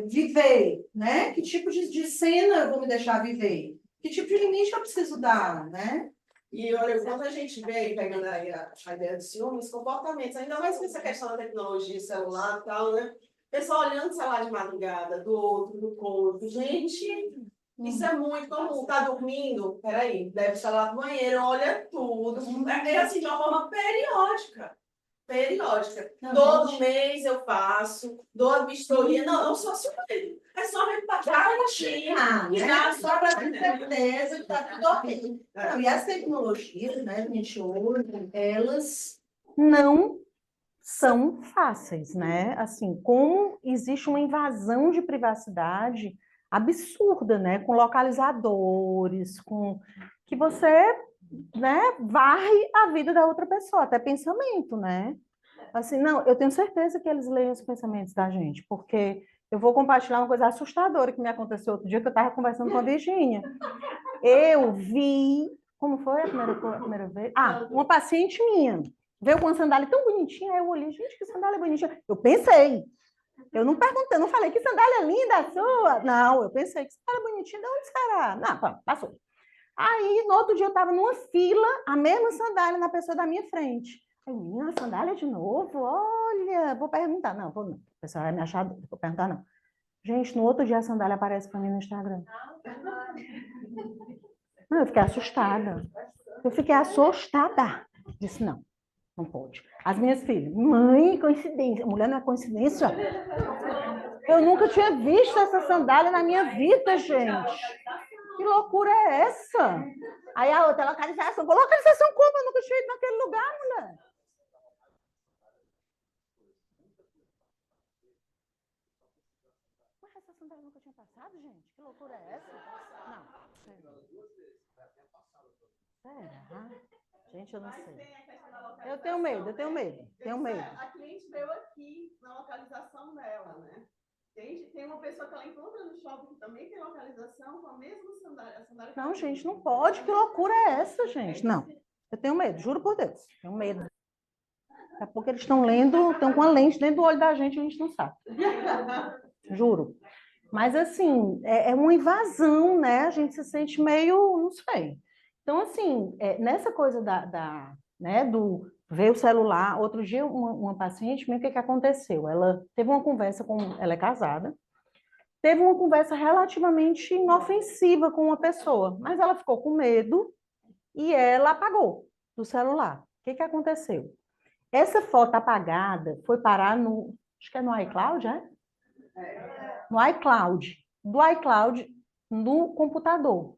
viver, né? Que tipo de cena eu vou me deixar viver? Que tipo de limite eu preciso dar, né? E olha, quando a gente vê, pegando aí a ideia do ciúme, os comportamentos, ainda mais com essa questão da tecnologia, celular e tal, né? O pessoal olhando o celular de madrugada, do outro, do corpo. Gente, isso é muito comum. Tá dormindo? Peraí, leva o celular pro banheiro, olha tudo. É assim, de uma forma periódica. Periódica. Não, Todo gente. mês eu faço, dou a vistoria. Não só ciúme. É só me pagar, né? Só para ter certeza que está tudo ok. Não, e as tecnologias, né, gente, hoje, elas Não são fáceis, né? Assim, como existe uma invasão de privacidade absurda, né? Com localizadores, com que você, né, varre a vida da outra pessoa, até pensamento, né? Assim, não, eu tenho certeza que eles leem os pensamentos da gente, porque eu vou compartilhar uma coisa assustadora que me aconteceu outro dia, que eu estava conversando com a Virgínia. Eu vi, como foi a primeira vez? Ah, uma paciente minha veio com uma sandália tão bonitinha, aí eu olhei, gente, que sandália bonitinha. Eu pensei, eu não perguntei, não falei, que sandália linda a sua. Não, eu pensei, que sandália bonitinha, de onde será? Não, pronto, passou. Aí, no outro dia, eu estava numa fila, a mesma sandália na pessoa da minha frente. Aí, minha sandália de novo? Olha, vou perguntar. Não, vou não. O pessoal vai me achar, vou perguntar, não. Gente, no outro dia a sandália aparece para mim no Instagram. Não, eu fiquei assustada. Eu fiquei assustada. Disse, não, não pode. As minhas filhas, mãe, coincidência. Mulher não é coincidência. Eu nunca tinha visto essa sandália na minha vida, gente. Que loucura é essa? Aí a outra, localização. Localização como? Eu nunca tinha ido naquele lugar, mulher. Mas essa sandália nunca tinha passado, gente? Que loucura é essa? Não. Será? Gente, eu não sei. Eu tenho medo, eu tenho medo. Tenho medo. A cliente veio aqui na localização dela, né? Tem uma pessoa que ela encontra no shopping que também tem localização com a mesma sandália. Não, gente, não pode. Que loucura é essa, gente? Não. Eu tenho medo, juro por Deus. Tenho medo. Daqui a pouco eles estão lendo, estão com a lente dentro do olho da gente e a gente não sabe. Juro. Mas, assim, é uma invasão, né? A gente se sente meio, não sei. Então, assim, nessa coisa né, do ver o celular, outro dia uma paciente, o que aconteceu? Ela teve uma conversa ela é casada, teve uma conversa relativamente inofensiva com uma pessoa, mas ela ficou com medo e ela apagou do celular. O que aconteceu? Essa foto apagada foi parar acho que é no iCloud, é? No iCloud. Do iCloud no computador.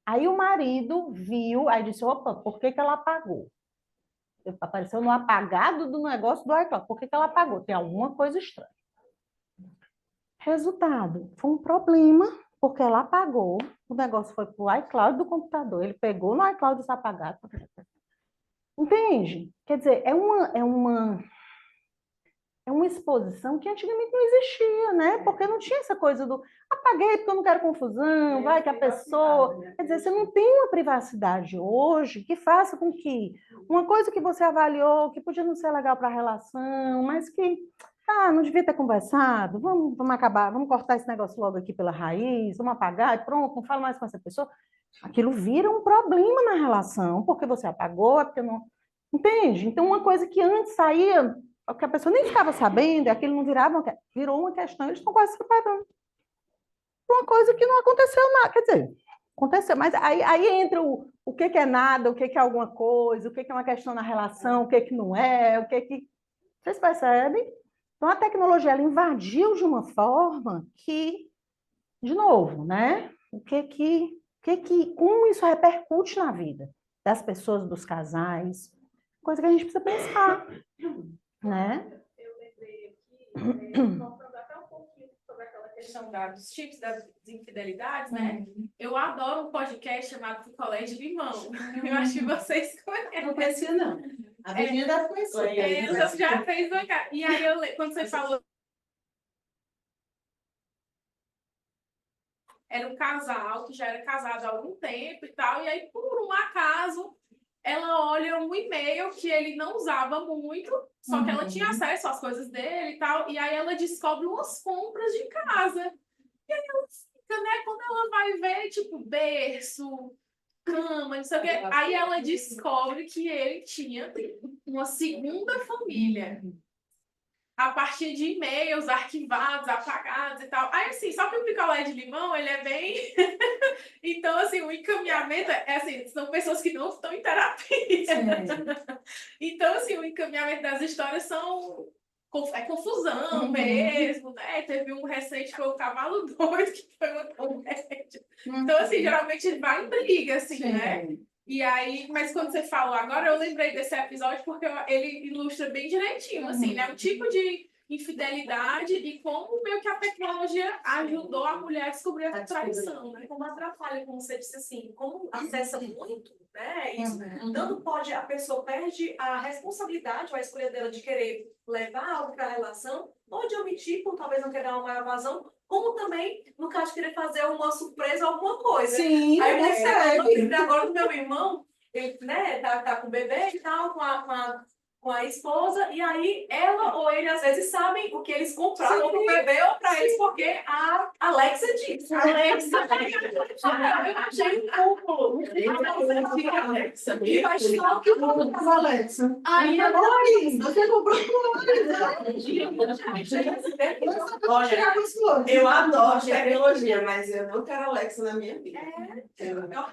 Aí o marido viu, aí disse, opa, por que ela apagou? Apareceu no apagado do negócio do iCloud. Por que ela apagou? Tem alguma coisa estranha. Resultado, foi um problema, porque ela apagou, o negócio foi para o iCloud do computador, ele pegou no iCloud esse apagado. Entende? Quer dizer, é uma exposição que antigamente não existia, né? Porque não tinha essa coisa do apaguei porque eu não quero confusão, vai que a pessoa... Quer dizer, você não tem uma privacidade hoje que faça com que uma coisa que você avaliou, que podia não ser legal para a relação, mas que, não devia ter conversado, vamos acabar, vamos cortar esse negócio logo aqui pela raiz, vamos apagar e pronto, não falo mais com essa pessoa. Aquilo vira um problema na relação, porque você apagou, é porque não... Entende? Então, uma coisa que antes saía... Porque a pessoa nem ficava sabendo, aquilo não virou uma questão, eles estão quase se separando. Uma coisa que não aconteceu nada, quer dizer, aconteceu, mas aí entra o que é nada, o que é alguma coisa, o que é uma questão na relação, o que não é, o que... Vocês percebem? Então, a tecnologia, ela invadiu de uma forma que, de novo, né? Como isso repercute na vida das pessoas, dos casais, coisa que a gente precisa pensar. Né? Eu lembrei aqui, voltando até um pouquinho sobre aquela questão dos tipos das infidelidades, né? Eu adoro um podcast chamado Picolé de Limão. Eu acho que vocês conhecem. Não conhecia, não. A Virgínia deve conhecer. Você já fez uma cara. E aí, quando você falou era um casal que já era casado há algum tempo e tal, e aí, por um acaso, ela olha um e-mail que ele não usava muito, só que ela tinha acesso às coisas dele e tal, e aí ela descobre umas compras de casa. E aí ela fica, né, quando ela vai ver, tipo, berço, cama, não sei o quê, aí ela descobre que ele tinha uma segunda família a partir de e-mails arquivados, apagados e tal. Aí, assim, só que o picolé de limão, ele é bem... Então, assim, o encaminhamento é assim, são pessoas que não estão em terapia. Então, assim, o encaminhamento das histórias é confusão mesmo, né? Teve um recente que foi o Cavalo Doido, que foi uma comédia. Então, assim, geralmente ele vai em briga, assim, né? E aí, mas quando você falou agora, eu lembrei desse episódio porque ele ilustra bem direitinho, assim, né? O tipo de infidelidade e como meio que a tecnologia ajudou a mulher a descobrir a traição, né? Como atrapalha, como você disse assim, como acessa muito, né? Isso, tanto pode, a pessoa perde a responsabilidade ou a escolha dela de querer levar algo para a relação, ou de omitir, por talvez não querer uma maior vazão, como também, no caso, de querer fazer uma surpresa ou alguma coisa. Sim, aí eu lembrei agora do meu irmão, ele, né, tá com o bebê e tal, com a esposa, e aí ela ou ele às vezes sabem o que eles compraram pro bebê ou para eles, porque a Alexa disse. Alexa, eu achei um cúmulo. Alexa, E faz só que o Alexa. aí agora você comprou Olha, eu adoro tecnologia, mas eu não quero Alexa na minha vida.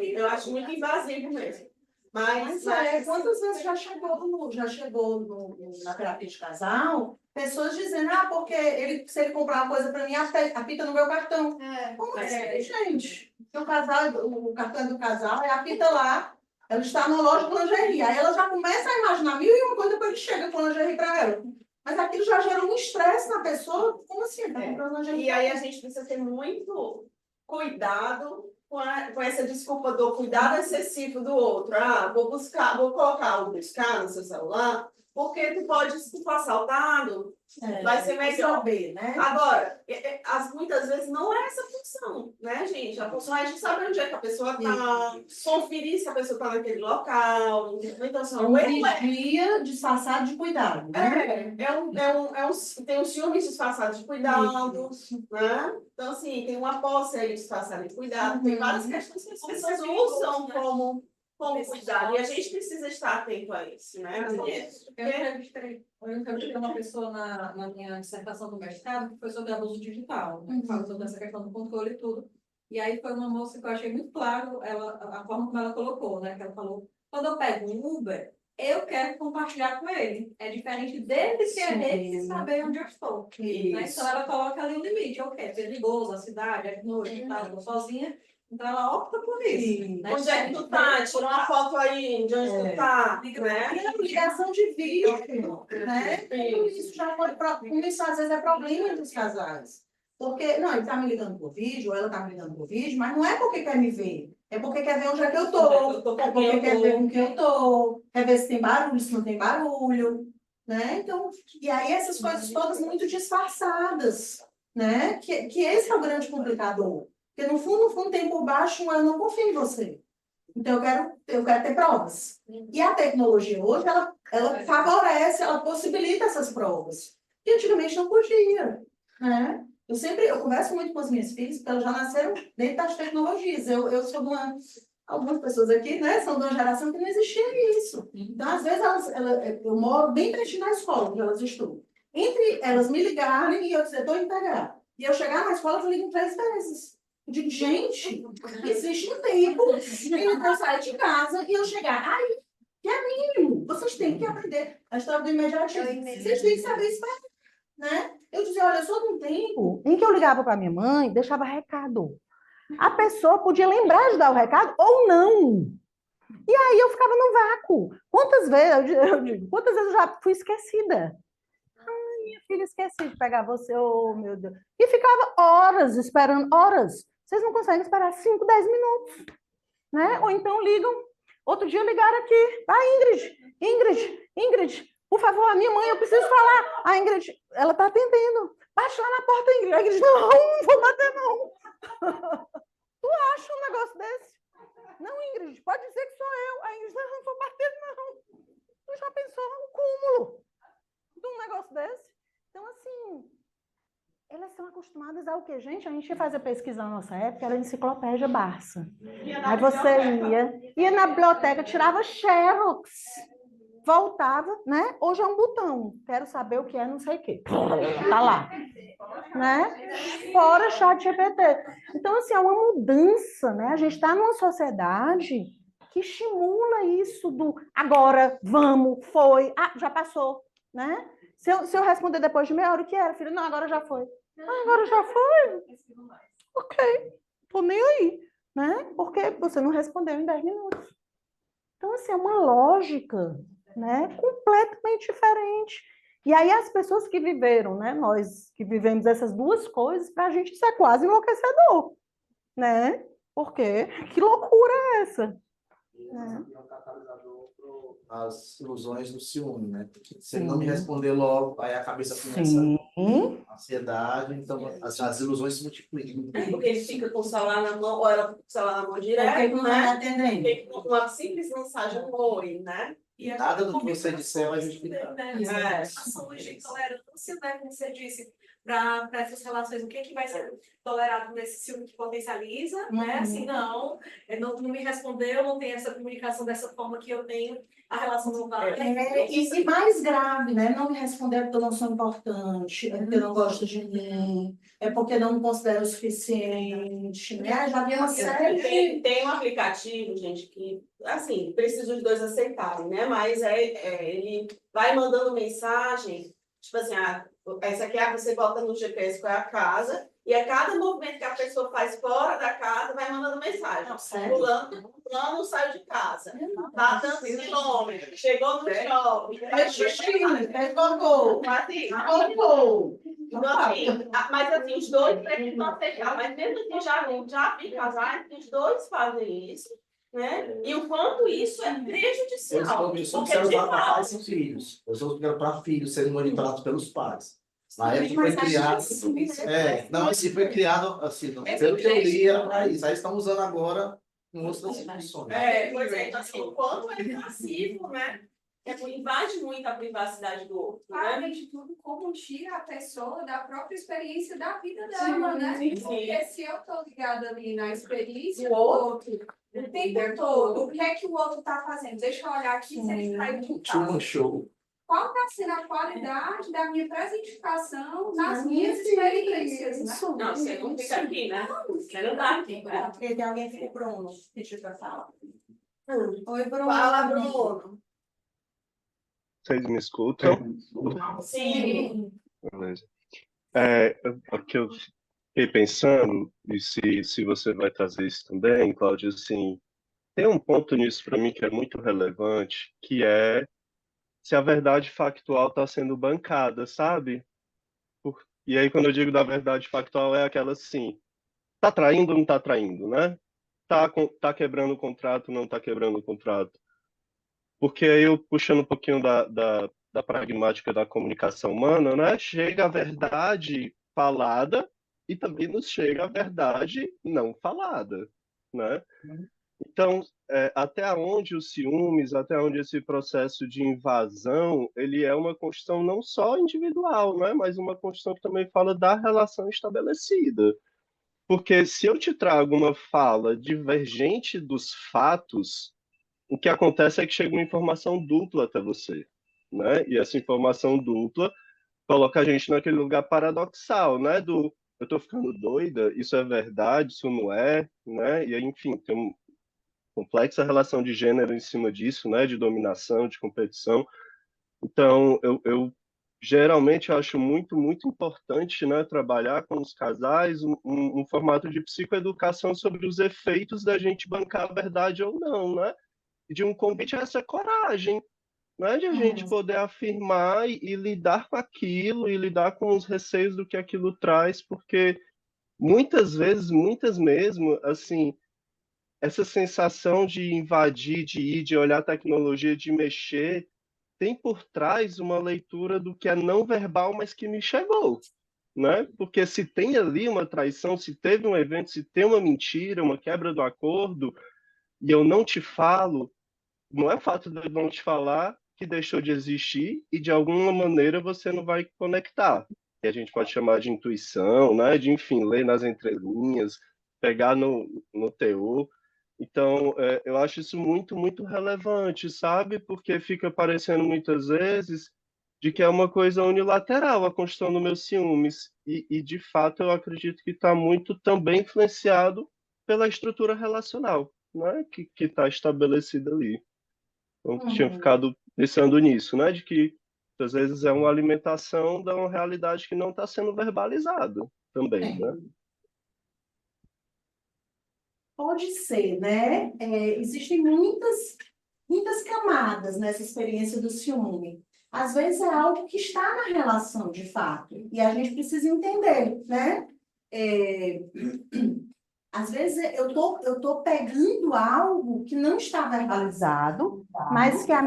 Eu acho muito invasivo mesmo. Mas quantas vezes já chegou na terapia de casal, pessoas dizendo, porque se ele comprar uma coisa para mim, apita no meu cartão. Como assim, gente? O cartão é do casal, apita lá, ela está na loja de lingerie. Aí ela já começa a imaginar mil e uma coisa, depois ele chega com lingerie para ela. Mas aquilo já gera um estresse na pessoa. Como assim? Tá comprando lingerie? E aí a gente precisa ter muito cuidado com essa desculpa do cuidado excessivo do outro. Vou colocar o buscar no seu celular, porque tu pode, se tu for assaltado, vai ser melhor. Saber, né? Agora, muitas vezes não é essa a função, né, gente? A função é a gente saber onde é que a pessoa está, conferir se a pessoa está naquele local. Então, assim, um vigia disfarçado de cuidado, né? Tem um ciúme disfarçado de cuidado, né? Então, assim, tem uma posse aí disfarçada de cuidado. Tem várias questões que as pessoas usam como cuidado. E a gente precisa estar atento a isso, né? Eu entrevistei uma pessoa na minha dissertação do mestrado que foi sobre abuso digital, né? Fala sobre essa questão do controle e tudo. E aí foi uma moça que eu achei muito claro a forma como ela colocou, né? Que ela falou, quando eu pego um Uber, eu quero compartilhar com ele. É diferente dele querer saber onde eu estou. Né? Então ela coloca ali um limite. Eu quero, perigoso, a cidade, é de noite, estou sozinha. Então ela opta por isso. Né? Onde é que tu tá? Tira uma foto aí de onde tu tá. Né? E a ligação de vídeo, né? Isso já pode, isso às vezes é problema entre os casais. Porque, não, ele tá me ligando por vídeo, ela tá me ligando por vídeo, mas não é porque quer me ver. É porque quer ver onde é que eu tô. É porque quer ver com quem eu tô. Quer ver se tem barulho, se não tem barulho. Né? Então, e aí essas coisas todas muito disfarçadas. Né? Que esse é o grande complicador. Porque no fundo tem por baixo, eu não confio em você. Então, eu quero ter provas. E a tecnologia hoje, ela favorece, ela possibilita essas provas. E antigamente não podia. Né? Eu converso muito com as minhas filhas, porque elas já nasceram dentro das tecnologias. Eu sou de algumas pessoas aqui, né, são de uma geração que não existia isso. Então, às vezes, eu moro bem pertinho da escola, onde elas estudam. Entre elas me ligarem e eu dizer, estou integrar. E eu chegar na escola, elas ligam 3 vezes. Eu digo, gente, existe um tempo que eu sair de casa e eu chegar. Que é mínimo. Vocês têm que aprender a história do imediatismo. Vocês têm que saber esperar, né? Eu dizia, olha, eu sou de um tempo em que eu ligava para minha mãe, deixava recado. A pessoa podia lembrar de dar o recado ou não. E aí eu ficava no vácuo. Quantas vezes eu já fui esquecida? Ai, minha filha, esqueci de pegar você, oh meu Deus. E ficava horas esperando, horas. Vocês não conseguem esperar 5, 10 minutos. Né? Ou então ligam. Outro dia ligaram aqui. Ingrid, por favor, a minha mãe, eu preciso falar. A Ingrid, ela está atendendo. Bate lá na porta, Ingrid. A Ingrid, não vou bater, não. Acha um negócio desse? Não, Ingrid, pode dizer que sou eu. A Ingrid, não vou bater, não. Tu já pensou no cúmulo de um negócio desse? Então, assim, elas são acostumadas ao quê, gente? A gente ia fazer pesquisa na nossa época, era enciclopédia Barça. Aí você ia na biblioteca, tirava xerox, voltava, né? Hoje é um botão. Quero saber o que é, não sei o quê. Tá lá. Né? Fora chat GPT. Então, assim, é uma mudança, né? A gente está numa sociedade que estimula isso do agora, vamos, foi, já passou, né? Se eu responder depois de meia hora, o que era, filho? Não, agora já foi. Agora já foi? Ok, tô nem aí, né? Porque você não respondeu em 10 minutos. Então, assim, é uma lógica, né? Completamente diferente. E aí as pessoas que viveram, né? Nós que vivemos essas duas coisas, para a gente isso é quase enlouquecedor, né? Porque que loucura é essa? É um catalisador para as ilusões do ciúme, né? Se ele não me responder logo, aí a cabeça começa a ansiedade, então as ilusões se multiplicam. Porque ele fica com o celular na mão, ou ela com o celular na mão direto, né? Porque com uma simples mensagem, um oi, né? E Nada do que você disser vai justificar. Ações de tolerância, né, como você disse, para essas relações, o que é que vai ser tolerado nesse ciúme que potencializa, né? Assim, não me respondeu, não tem essa comunicação dessa forma que eu tenho, a relação não vai. E mais grave, né? Não me responder porque eu não sou importante, é porque eu não gosto de mim, é porque não me considero o suficiente, né? Já vi uma série. Tem um aplicativo, gente, que, assim, precisa os dois aceitarem, né? Mas ele vai mandando mensagem, tipo assim, essa aqui você bota no GPS qual é a casa, e a cada movimento que a pessoa faz fora da casa, vai mandando mensagem. Fulano saiu de casa, tá tantos quilômetros, chegou no shopping, Fez xixi, fez gogô. Gogô. Então, assim, mas assim, os dois precisam aceitar, mas mesmo assim, já vi casais que os dois fazem isso, né? E o quanto isso é prejudicial. Eu sou observado para pais e filhos. Eu sou observado para filhos serem monitorados pelos pais. Na época foi criado. Não, assim, foi criado, assim, pelo que eu li, era para isso. Aí estão usando agora em outras funções. Pois é, então, assim, o quanto é passivo, né? Invade muito a privacidade do outro. Além de tudo, como tira a pessoa da própria experiência da vida dela, né? Porque se eu estou ligada ali na experiência do outro, o tempo todo, o que é que o outro está fazendo? Deixa eu olhar aqui se ele saiu de casa. Show. Qual está sendo a qualidade da minha presentificação nas minhas experiências, né? Não, você não fica aqui, né? Você não está aqui. Tem alguém que o Bruno pediu para falar. Oi, Bruno. Fala, Bruno. Vocês me escutam? Sim. Beleza. O que eu fiquei pensando, e se você vai trazer isso também, Cláudio, assim, tem um ponto nisso para mim que é muito relevante, que é se a verdade factual está sendo bancada, sabe? E aí, quando eu digo da verdade factual, é aquela assim, tá traindo ou não tá traindo, né? Tá quebrando o contrato, não tá quebrando o contrato. Porque aí eu, puxando um pouquinho da pragmática da comunicação humana, né? Chega a verdade falada e também nos chega a verdade não falada, né? Então, até onde os ciúmes, até onde esse processo de invasão, ele é uma construção não só individual, né? Mas uma construção que também fala da relação estabelecida. Porque se eu te trago uma fala divergente dos fatos, o que acontece é que chega uma informação dupla até você, né? E essa informação dupla coloca a gente naquele lugar paradoxal, né? Eu tô ficando doida, isso é verdade, isso não é, né? E aí, enfim, tem uma complexa relação de gênero em cima disso, né? De dominação, de competição. Então, eu geralmente acho muito, muito importante, né, trabalhar com os casais um formato de psicoeducação sobre os efeitos da gente bancar a verdade ou não, né? E de um convite a essa coragem, né, de a gente poder afirmar e lidar com aquilo e lidar com os receios do que aquilo traz, porque muitas vezes, muitas mesmo, assim, essa sensação de invadir, de ir, de olhar a tecnologia, de mexer, tem por trás uma leitura do que é não verbal, mas que me chegou, né? Porque se tem ali uma traição, se teve um evento, se tem uma mentira, uma quebra do acordo, e eu não te falo, não é o fato de eu não te falar que deixou de existir e de alguma maneira você não vai conectar. Que a gente pode chamar de intuição, né? De, enfim, ler nas entrelinhas, pegar no teor. Então, eu acho isso muito, muito relevante, sabe? Porque fica parecendo muitas vezes de que é uma coisa unilateral a construção dos meus ciúmes. E de fato, eu acredito que está muito também influenciado pela estrutura relacional, né? Que está estabelecida ali. Eu tinha ficado pensando nisso, né? De que às vezes é uma alimentação de uma realidade que não está sendo verbalizada também, né? Pode ser, né? Existem muitas camadas nessa experiência do ciúme. Às vezes é algo que está na relação, de fato, e a gente precisa entender, né? Às vezes eu tô pegando algo que não está verbalizado, mas que a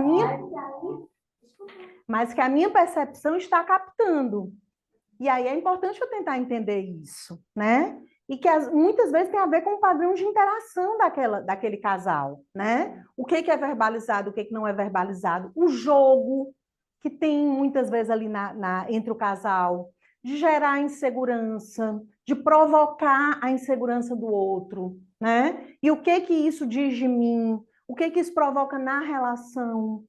minha percepção está captando. E aí é importante eu tentar entender isso, né? E que muitas vezes tem a ver com o padrão de interação daquele casal, né? O que é verbalizado, o que não é verbalizado, o jogo que tem muitas vezes ali entre o casal, de gerar insegurança, de provocar a insegurança do outro, né? E o que isso diz de mim? O que isso provoca na relação?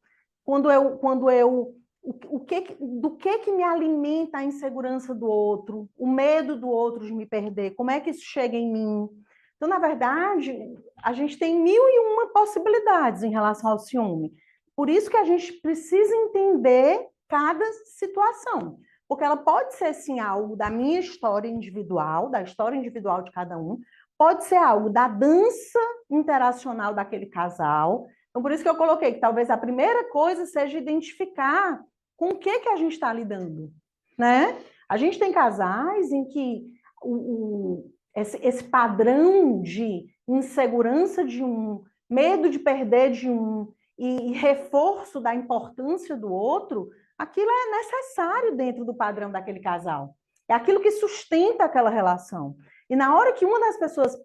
Do que me alimenta a insegurança do outro, o medo do outro de me perder, como é que isso chega em mim? Então, na verdade, a gente tem 1001 possibilidades em relação ao ciúme. Por isso que a gente precisa entender cada situação, porque ela pode ser, sim, algo da minha história individual, da história individual de cada um, pode ser algo da dança interacional daquele casal. Então, por isso que eu coloquei que talvez a primeira coisa seja identificar com o que a gente está lidando, né? A gente tem casais em que esse padrão de insegurança de um, medo de perder de um e reforço da importância do outro, aquilo é necessário dentro do padrão daquele casal. É aquilo que sustenta aquela relação. E na hora que uma das pessoas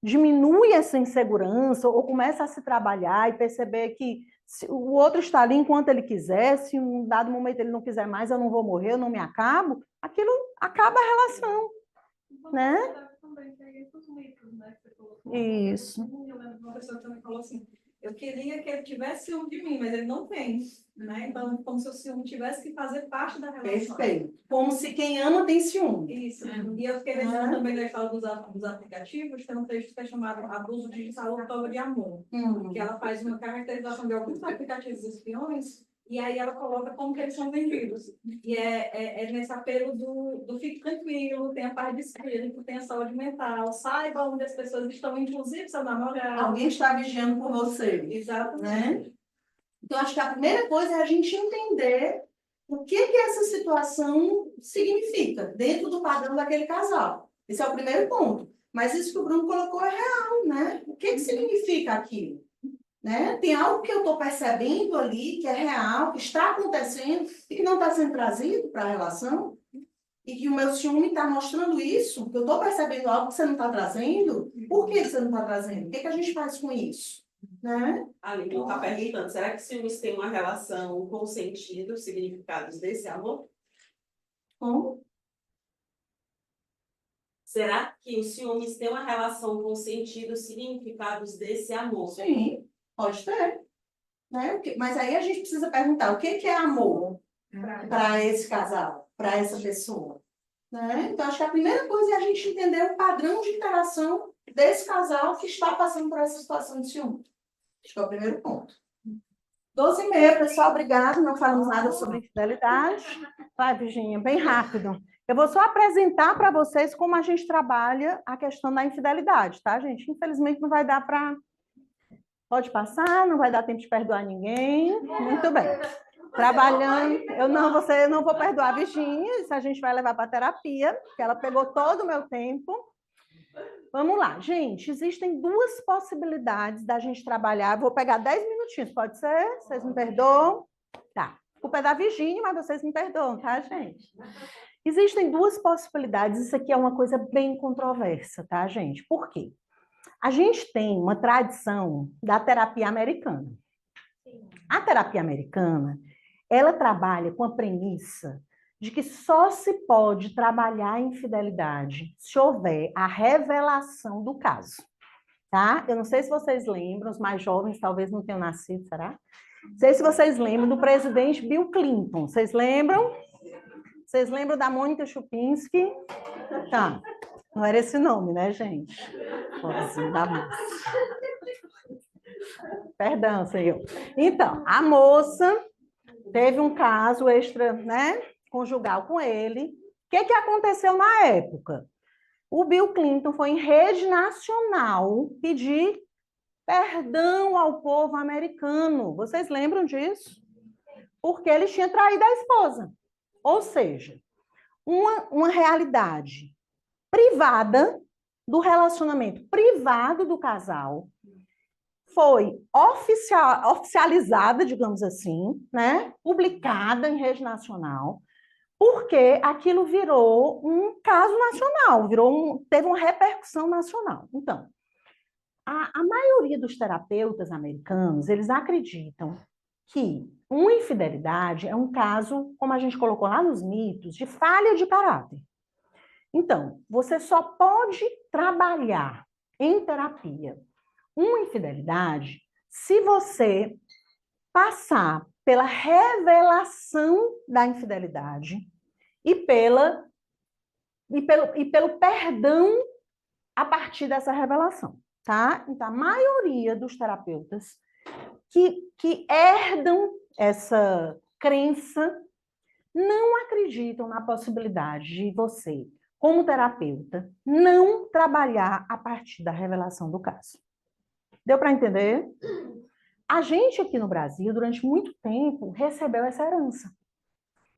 diminui essa insegurança ou começa a se trabalhar e perceber que o outro está ali enquanto ele quiser, se em um dado momento ele não quiser mais, eu não vou morrer, eu não me acabo, aquilo acaba a relação, né? Isso. Eu lembro de uma pessoa que também falou assim, eu queria que ele tivesse ciúme de mim, mas ele não tem, né? Então, como se o ciúme tivesse que fazer parte da relação. Perfeito. Como se quem ama tem ciúme. Isso. E eu fiquei lembrando também da história dos aplicativos, tem um texto que é chamado Abuso Digital ou Prova de Amor, que ela faz uma caracterização de alguns aplicativos espiões, e aí ela coloca como que eles são vendidos. E é nesse apelo do fique tranquilo, tenha paz de espírito, tenha saúde mental, saiba onde as pessoas estão, inclusive seu namorado. Alguém está vigiando por você. Exatamente. Né? Então, acho que a primeira coisa é a gente entender o que essa situação significa dentro do padrão daquele casal. Esse é o primeiro ponto. Mas isso que o Bruno colocou é real, né? O que significa aquilo? Né? Tem algo que eu estou percebendo ali, que é real, que está acontecendo e que não está sendo trazido para a relação, e que o meu ciúme está mostrando isso, que eu estou percebendo algo que você não está trazendo. Por que você não está trazendo? O que a gente faz com isso? Né? Ali, não está perguntando, será que ciúmes tem uma relação com o sentido, significados desse amor? Como? Será que os ciúmes têm uma relação com o sentido, significados desse amor? Sim. Pode ter. Né? Mas aí a gente precisa perguntar o que é amor para esse casal, para essa pessoa. Né? Então, acho que a primeira coisa é a gente entender o padrão de interação desse casal que está passando por essa situação de ciúme. Acho que é o primeiro ponto. 12h30, pessoal, obrigado. Não falamos nada sobre infidelidade. Vai, Virginia, bem rápido. Eu vou só apresentar para vocês como a gente trabalha a questão da infidelidade, tá, gente? Infelizmente, não vai dar para... Pode passar, não vai dar tempo de perdoar ninguém. Muito bem. Trabalhando, eu não vou perdoar a Virginia, isso a gente vai levar para terapia, porque ela pegou todo o meu tempo. Vamos lá, gente, existem duas possibilidades da gente trabalhar. Vou pegar 10 minutinhos, pode ser? Vocês me perdoam? Tá. A culpa é da Virginia, mas vocês me perdoam, tá, gente? Existem duas possibilidades, isso aqui é uma coisa bem controversa, tá, gente? Por quê? A gente tem uma tradição da terapia americana. A terapia americana, ela trabalha com a premissa de que só se pode trabalhar a infidelidade se houver a revelação do caso, tá? Eu não sei se vocês lembram, os mais jovens talvez não tenham nascido, será? Não sei se vocês lembram do presidente Bill Clinton. Vocês lembram? Vocês lembram da Mônica Chupinski? Tá. Não era esse nome, né, gente? Pozinho da moça. Perdão, senhor. Então, a moça teve um caso extra, né, conjugal com ele. O que aconteceu na época? O Bill Clinton foi em rede nacional pedir perdão ao povo americano. Vocês lembram disso? Porque ele tinha traído a esposa. Ou seja, uma realidade privada, do relacionamento privado do casal, foi oficializada, digamos assim, né? Publicada em rede nacional, porque aquilo virou um caso nacional, teve uma repercussão nacional. Então, a maioria dos terapeutas americanos, eles acreditam que uma infidelidade é um caso, como a gente colocou lá nos mitos, de falha de caráter. Então, você só pode trabalhar em terapia uma infidelidade se você passar pela revelação da infidelidade e pelo perdão a partir dessa revelação, tá? Então, a maioria dos terapeutas que herdam essa crença não acreditam na possibilidade de você, como terapeuta, não trabalhar a partir da revelação do caso. Deu para entender? A gente aqui no Brasil, durante muito tempo, recebeu essa herança.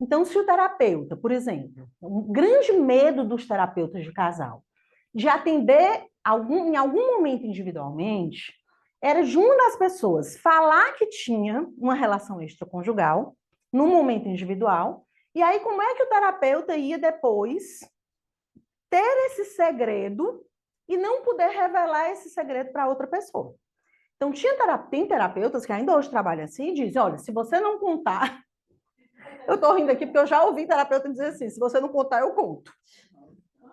Então, se o terapeuta, por exemplo, um grande medo dos terapeutas de casal, de atender em algum momento individualmente, era de uma das pessoas falar que tinha uma relação extraconjugal, no momento individual, e aí como é que o terapeuta ia depois ter esse segredo e não poder revelar esse segredo para outra pessoa. Então, tem terapeutas que ainda hoje trabalham assim e dizem, olha, se você não contar... Eu estou rindo aqui porque eu já ouvi terapeuta dizer assim, se você não contar, eu conto.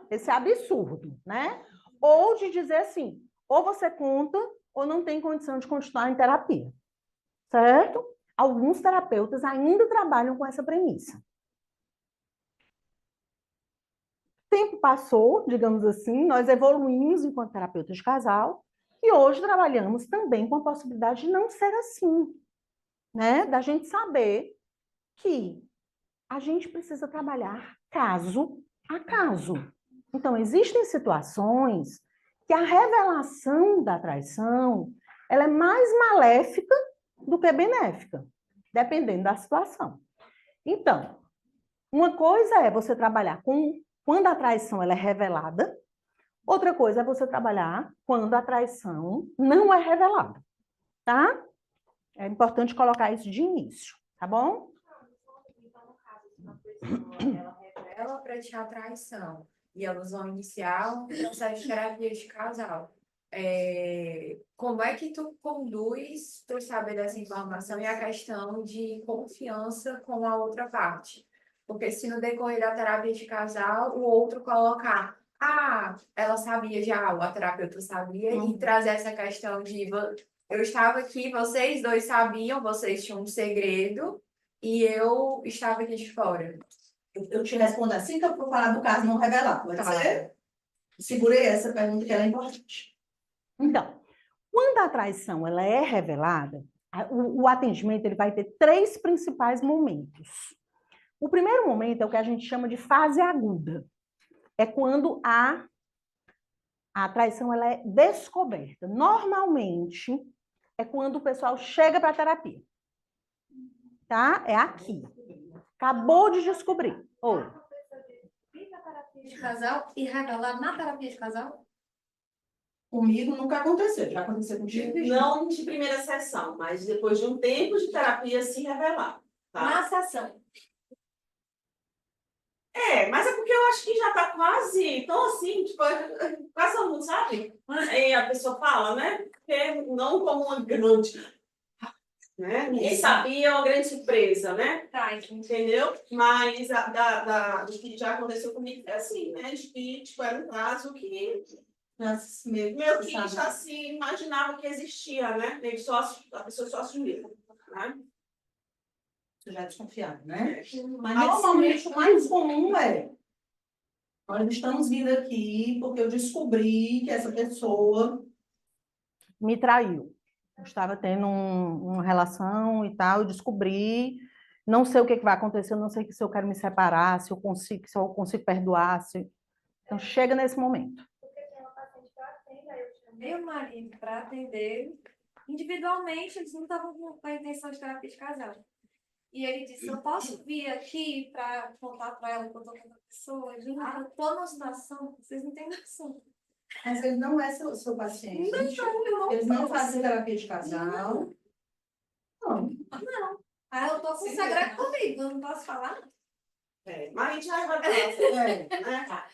Esse é absurdo, né? Ou de dizer assim, ou você conta ou não tem condição de continuar em terapia. Certo? Alguns terapeutas ainda trabalham com essa premissa. O tempo passou, digamos assim, nós evoluímos enquanto terapeutas de casal e hoje trabalhamos também com a possibilidade de não ser assim, né? Da gente saber que a gente precisa trabalhar caso a caso. Então, existem situações que a revelação da traição ela é mais maléfica do que benéfica, dependendo da situação. Então, uma coisa é você trabalhar quando a traição ela é revelada, outra coisa é você trabalhar quando a traição não é revelada, tá? É importante colocar isso de início, tá bom? Então, no caso, se uma pessoa ela revela para ti a traição e elas vão iniciar um processo de terapia de casal, como é que tu conduz para saber dessa informação e a questão de confiança com a outra parte? Porque se no decorrer da terapia de casal, o outro colocar, ela sabia já, a terapeuta sabia, e trazer essa questão de eu estava aqui, vocês dois sabiam, vocês tinham um segredo, e eu estava aqui de fora. Eu te respondo assim que eu vou falar do caso não revelado. Pode ser? Segurei essa pergunta que ela é importante. Então, quando a traição ela é revelada, o atendimento ele vai ter 3 principais momentos. O primeiro momento é o que a gente chama de fase aguda. É quando a traição ela é descoberta. Normalmente, é quando o pessoal chega para a terapia. Tá? É aqui. Acabou de descobrir. De casal e revelar na terapia de casal? Comigo nunca aconteceu. Já aconteceu contigo? Não de primeira sessão, mas depois de um tempo de terapia se revelar. Tá? Na sessão. Mas é porque eu acho que já está quase tão assim, tipo, quase todo mundo sabe. E a pessoa fala, né? Porque não como uma grande, né? Ninguém sabia, é uma grande surpresa, né? Tá, Entendeu? Mas do que já aconteceu comigo é assim, né? De que, tipo, era um caso que meu que já se imaginava que existia, né? A pessoa só assumiu, né? Você já é desconfiado, né? Mas normalmente o mais comum é: nós estamos vindo aqui porque eu descobri que essa pessoa Me traiu. Eu estava tendo uma relação e tal, eu descobri, não sei o que vai acontecer, eu não sei se eu quero me separar, se eu consigo perdoar. Então, chega nesse momento. Meu marido para atender individualmente, eles não estavam com a intenção de terapia de casal. E ele disse: eu posso vir aqui para contar para ela que eu tô com outra pessoa? Gente, eu tô numa situação, vocês não têm noção. Mas ele não é seu paciente. Não, Eles não fazem terapia de casal. Não. Ah, eu tô com segredo comigo, eu não posso falar. Mas a gente vai falar, né?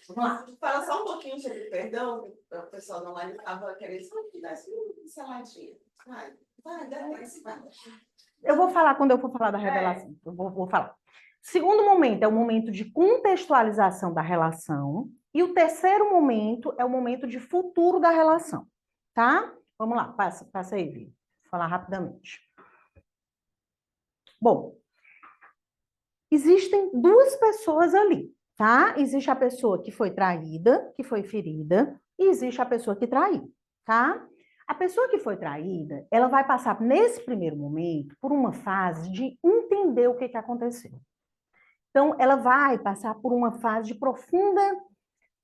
Vamos lá. Fala só um pouquinho sobre o perdão, o pessoal não estava querendo só que desse uma ensaladinha. Vai, vai. Eu vou falar quando eu for falar da revelação. Eu vou falar. Segundo momento é o momento de contextualização da relação. E o terceiro momento é o momento de futuro da relação. Tá? Vamos lá, passa aí, Vi. Vou falar rapidamente. Bom, existem duas pessoas ali, tá? Existe a pessoa que foi traída, que foi ferida, e existe a pessoa que traiu, tá? A pessoa que foi traída, ela vai passar nesse primeiro momento por uma fase de entender o que aconteceu. Então, ela vai passar por uma fase de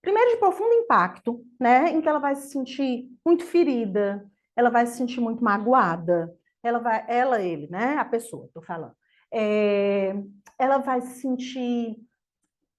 primeiro de profundo impacto, né? Em que ela vai se sentir muito ferida, ela vai se sentir muito magoada, ele, né? A pessoa, tô falando. Ela vai se sentir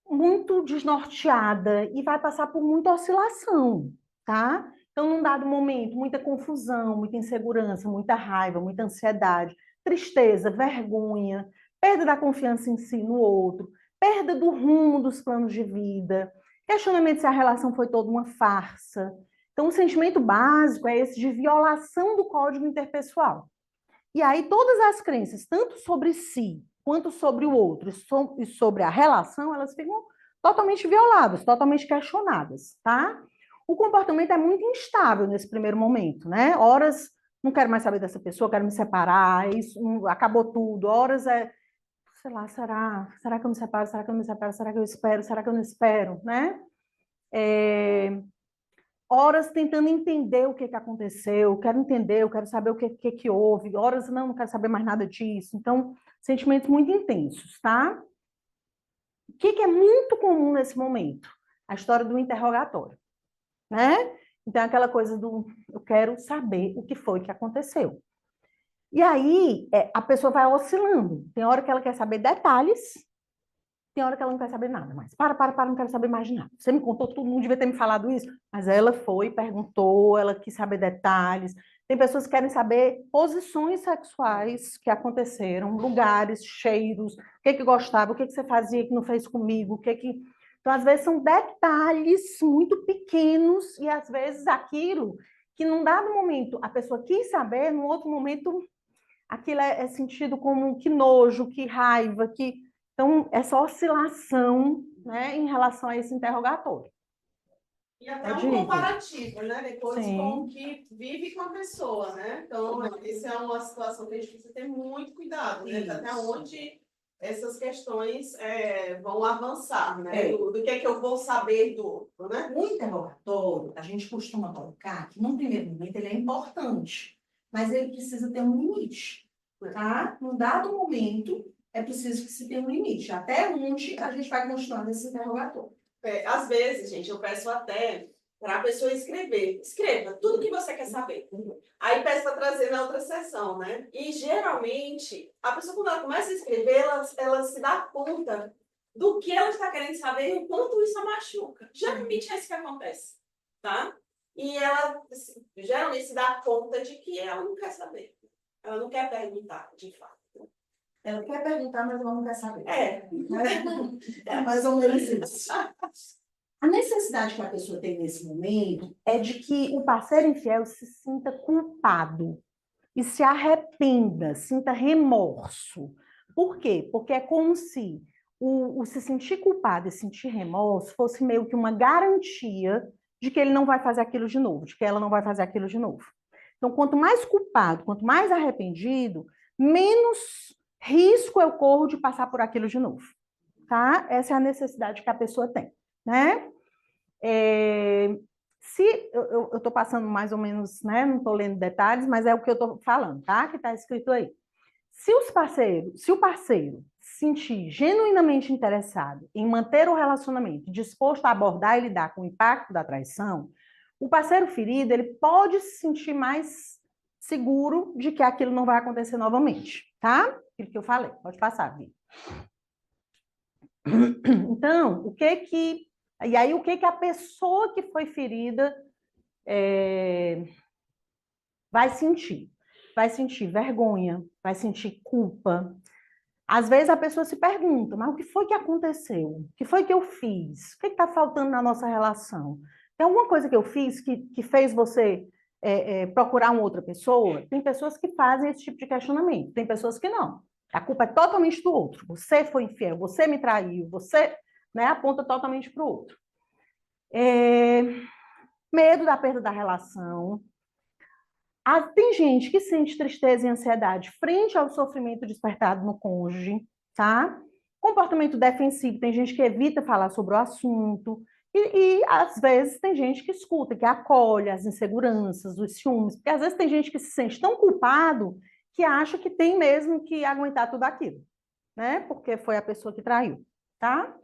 muito desnorteada e vai passar por muita oscilação, tá? Então, num dado momento, muita confusão, muita insegurança, muita raiva, muita ansiedade, tristeza, vergonha, perda da confiança em si no outro, perda do rumo dos planos de vida, questionamento se a relação foi toda uma farsa. Então, o sentimento básico é esse de violação do código interpessoal. E aí, todas as crenças, tanto sobre si, quanto sobre o outro e sobre a relação, elas ficam totalmente violadas, totalmente questionadas, tá? O comportamento é muito instável nesse primeiro momento, né? Horas, não quero mais saber dessa pessoa, quero me separar, isso, acabou tudo. Horas sei lá, será que eu me separo? Será que eu não me separo? Será que eu espero? Será que eu não espero, né? Horas tentando entender o que aconteceu, quero entender, eu quero saber o que houve, horas não quero saber mais nada disso. Então, sentimentos muito intensos, tá? O que é muito comum nesse momento? A história do interrogatório, né? Então, aquela coisa do eu quero saber o que foi que aconteceu. E aí, a pessoa vai oscilando. Tem hora que ela quer saber detalhes, tem hora que ela não quer saber nada mais. Não quero saber mais de nada. Você me contou tudo, não devia ter me falado isso. Mas ela foi, perguntou, ela quis saber detalhes. Tem pessoas que querem saber posições sexuais que aconteceram, lugares, cheiros, o que gostava, o que você fazia que não fez comigo, o que. Então, às vezes, são detalhes muito pequenos e, às vezes, aquilo que, num dado momento, a pessoa quis saber, num outro momento, aquilo é sentido como que nojo, que raiva, que... Então, essa oscilação, né, em relação a esse interrogatório. E até um comparativo, né? Depois Sim. com o que vive com a pessoa, né? Então, essa é uma situação que a gente precisa ter muito cuidado, né? Até onde essas questões vão avançar, né? Do que é que eu vou saber do outro, né? O interrogatório, a gente costuma colocar que, num primeiro momento, ele é importante, mas ele precisa ter um limite, tá? Num dado momento, é preciso que se tenha um limite. Até onde a gente vai continuar nesse interrogatório. Às vezes, gente, eu peço até para a pessoa escrever. Escreva tudo que você quer saber. Aí peço para trazer na outra sessão, né? E, geralmente, a pessoa, quando ela começa a escrever, ela se dá conta do que ela está querendo saber e o quanto isso a machuca. Geralmente é isso que acontece, tá? E ela, geralmente, se dá conta de que ela não quer saber. Ela não quer perguntar, de fato. Ela quer perguntar, mas ela não quer saber. É mais ou menos isso. A necessidade que a pessoa tem nesse momento é de que o parceiro infiel se sinta culpado e se arrependa, sinta remorso. Por quê? Porque é como se o se sentir culpado e sentir remorso fosse meio que uma garantia de que ele não vai fazer aquilo de novo, de que ela não vai fazer aquilo de novo. Então, quanto mais culpado, quanto mais arrependido, menos risco eu corro de passar por aquilo de novo. Tá? Essa é a necessidade que a pessoa tem, né? Se eu estou passando mais ou menos, né? Não estou lendo detalhes, mas é o que eu estou falando, tá? Que está escrito aí. Se o parceiro se sentir genuinamente interessado em manter o relacionamento, disposto a abordar e lidar com o impacto da traição, o parceiro ferido ele pode se sentir mais seguro de que aquilo não vai acontecer novamente, tá? Aquilo que eu falei. Pode passar, Vi. Então, o que a pessoa que foi ferida vai sentir? Vai sentir vergonha, vai sentir culpa. Às vezes a pessoa se pergunta, mas o que foi que aconteceu? O que foi que eu fiz? O que está faltando na nossa relação? Tem alguma coisa que eu fiz que fez você procurar uma outra pessoa? Tem pessoas que fazem esse tipo de questionamento, tem pessoas que não. A culpa é totalmente do outro. Você foi infiel, você me traiu, você, né, aponta totalmente para o outro. Medo da perda da relação. Tem gente que sente tristeza e ansiedade frente ao sofrimento despertado no cônjuge, tá? Comportamento defensivo, tem gente que evita falar sobre o assunto. E às vezes tem gente que escuta, que acolhe as inseguranças, os ciúmes, porque às vezes tem gente que se sente tão culpado que acha que tem mesmo que aguentar tudo aquilo, né? Porque foi a pessoa que traiu, tá?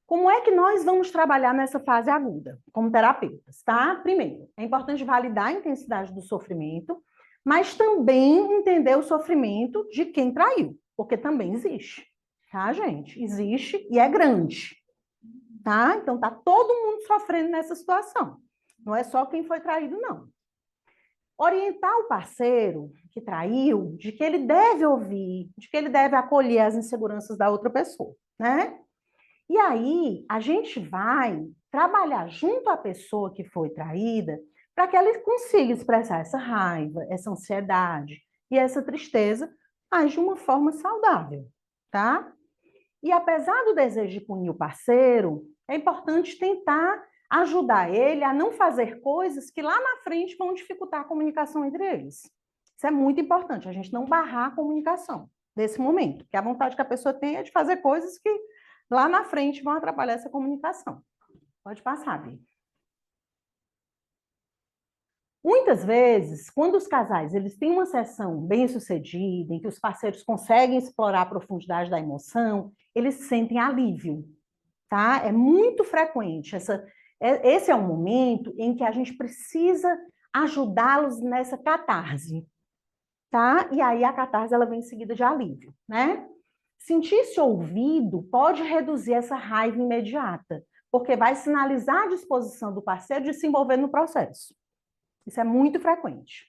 Como é que nós vamos trabalhar nessa fase aguda, como terapeutas, tá? Primeiro, é importante validar a intensidade do sofrimento, mas também entender o sofrimento de quem traiu, porque também existe, tá, gente? Existe e é grande, tá? Então, tá todo mundo sofrendo nessa situação. Não é só quem foi traído, não. Orientar o parceiro que traiu de que ele deve ouvir, de que ele deve acolher as inseguranças da outra pessoa, né? E aí, a gente vai trabalhar junto à pessoa que foi traída para que ela consiga expressar essa raiva, essa ansiedade e essa tristeza, mas de uma forma saudável, tá? E apesar do desejo de punir o parceiro, é importante tentar ajudar ele a não fazer coisas que lá na frente vão dificultar a comunicação entre eles. Isso é muito importante, a gente não barrar a comunicação nesse momento, porque a vontade que a pessoa tem é de fazer coisas que lá na frente vão atrapalhar essa comunicação. Pode passar, Bia. Muitas vezes, quando os casais eles têm uma sessão bem-sucedida, em que os parceiros conseguem explorar a profundidade da emoção, eles sentem alívio, tá? É muito frequente. Esse é um momento em que a gente precisa ajudá-los nessa catarse, tá? E aí a catarse ela vem em seguida de alívio, né? Sentir-se ouvido pode reduzir essa raiva imediata, porque vai sinalizar a disposição do parceiro de se envolver no processo. Isso é muito frequente.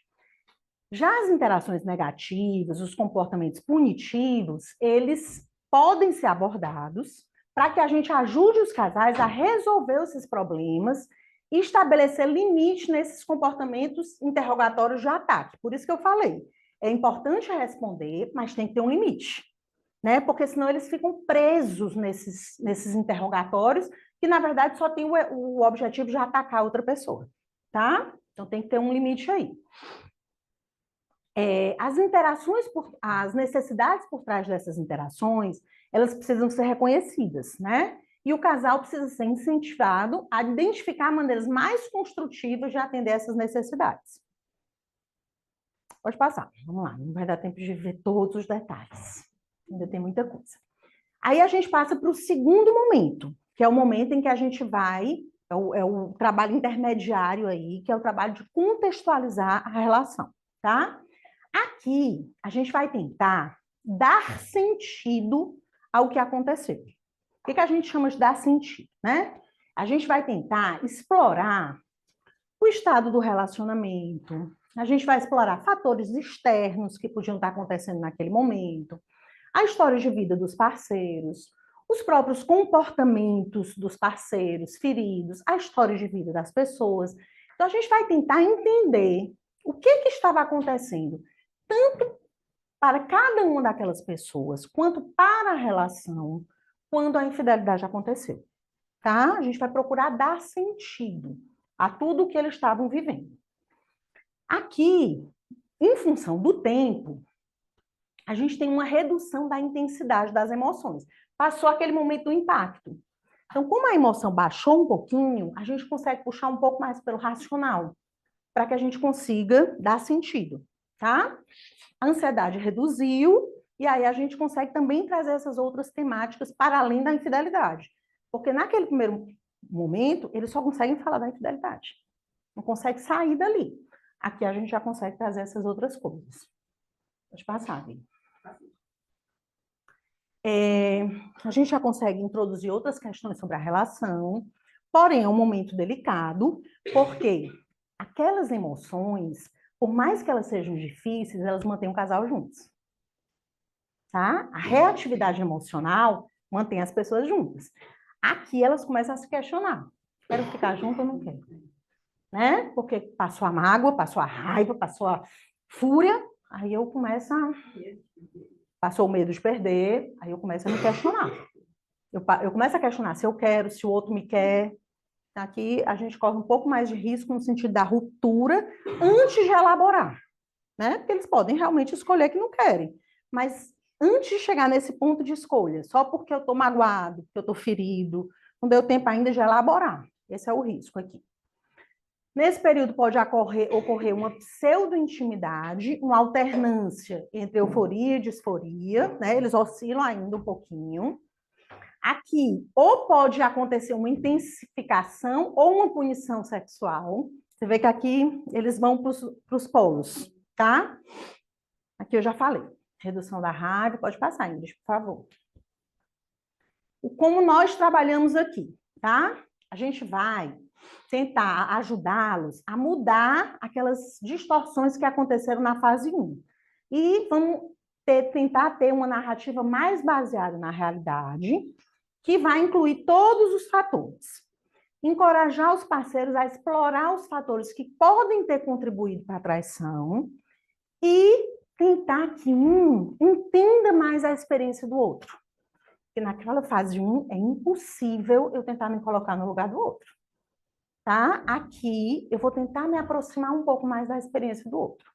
Já as interações negativas, os comportamentos punitivos, eles podem ser abordados para que a gente ajude os casais a resolver esses problemas e estabelecer limite nesses comportamentos interrogatórios de ataque. Por isso que eu falei, é importante responder, mas tem que ter um limite, né? Porque senão eles ficam presos nesses interrogatórios, que na verdade só tem o objetivo de atacar outra pessoa, tá? Então tem que ter um limite aí. As necessidades por trás dessas interações, elas precisam ser reconhecidas, né? E o casal precisa ser incentivado a identificar maneiras mais construtivas de atender essas necessidades. Pode passar, vamos lá, não vai dar tempo de ver todos os detalhes. Ainda tem muita coisa. Aí a gente passa para o segundo momento, que é o momento em que a gente vai, é o trabalho intermediário aí, que é o trabalho de contextualizar a relação, tá? Aqui, a gente vai tentar dar sentido ao que aconteceu. O que a gente chama de dar sentido, né? A gente vai tentar explorar o estado do relacionamento, A gente vai explorar fatores externos que podiam estar acontecendo naquele momento, a história de vida dos parceiros, os próprios comportamentos dos parceiros feridos, a história de vida das pessoas. Então, a gente vai tentar entender o que estava acontecendo, tanto para cada uma daquelas pessoas, quanto para a relação, quando a infidelidade aconteceu. Tá? A gente vai procurar dar sentido a tudo o que eles estavam vivendo. Aqui, em função do tempo, a gente tem uma redução da intensidade das emoções. Passou aquele momento do impacto. Então, como a emoção baixou um pouquinho, a gente consegue puxar um pouco mais pelo racional, para que a gente consiga dar sentido, tá? A ansiedade reduziu, e aí a gente consegue também trazer essas outras temáticas para além da infidelidade. Porque naquele primeiro momento, eles só conseguem falar da infidelidade. Não consegue sair dali. Aqui a gente já consegue trazer essas outras coisas. Pode passar, Gui. A gente já consegue introduzir outras questões sobre a relação, porém é um momento delicado, porque aquelas emoções, por mais que elas sejam difíceis, elas mantêm o casal juntos. Tá? A reatividade emocional mantém as pessoas juntas. Aqui elas começam a se questionar. Quero ficar junto ou não quero? Né? Porque passou a mágoa, passou a raiva, passou a fúria, aí eu começo a... Passou o medo de perder, aí eu começo a me questionar. Eu começo a questionar se eu quero, se o outro me quer. Aqui a gente corre um pouco mais de risco no sentido da ruptura antes de elaborar, né? Porque eles podem realmente escolher que não querem. Mas antes de chegar nesse ponto de escolha, só porque eu estou magoado, porque eu estou ferido, não deu tempo ainda de elaborar. Esse é o risco aqui. Nesse período pode ocorrer uma pseudo-intimidade, uma alternância entre euforia e disforia, né? Eles oscilam ainda um pouquinho. Aqui, ou pode acontecer uma intensificação ou uma punição sexual. Você vê que aqui eles vão para os polos, tá? Aqui eu já falei. Redução da raiva, pode passar, Ingrid, por favor. Como nós trabalhamos aqui, tá? A gente vai tentar ajudá-los a mudar aquelas distorções que aconteceram na fase 1. E vamos tentar ter uma narrativa mais baseada na realidade, que vai incluir todos os fatores. Encorajar os parceiros a explorar os fatores que podem ter contribuído para a traição e tentar que um entenda mais a experiência do outro. Porque naquela fase 1 é impossível eu tentar me colocar no lugar do outro. Tá? Aqui eu vou tentar me aproximar um pouco mais da experiência do outro.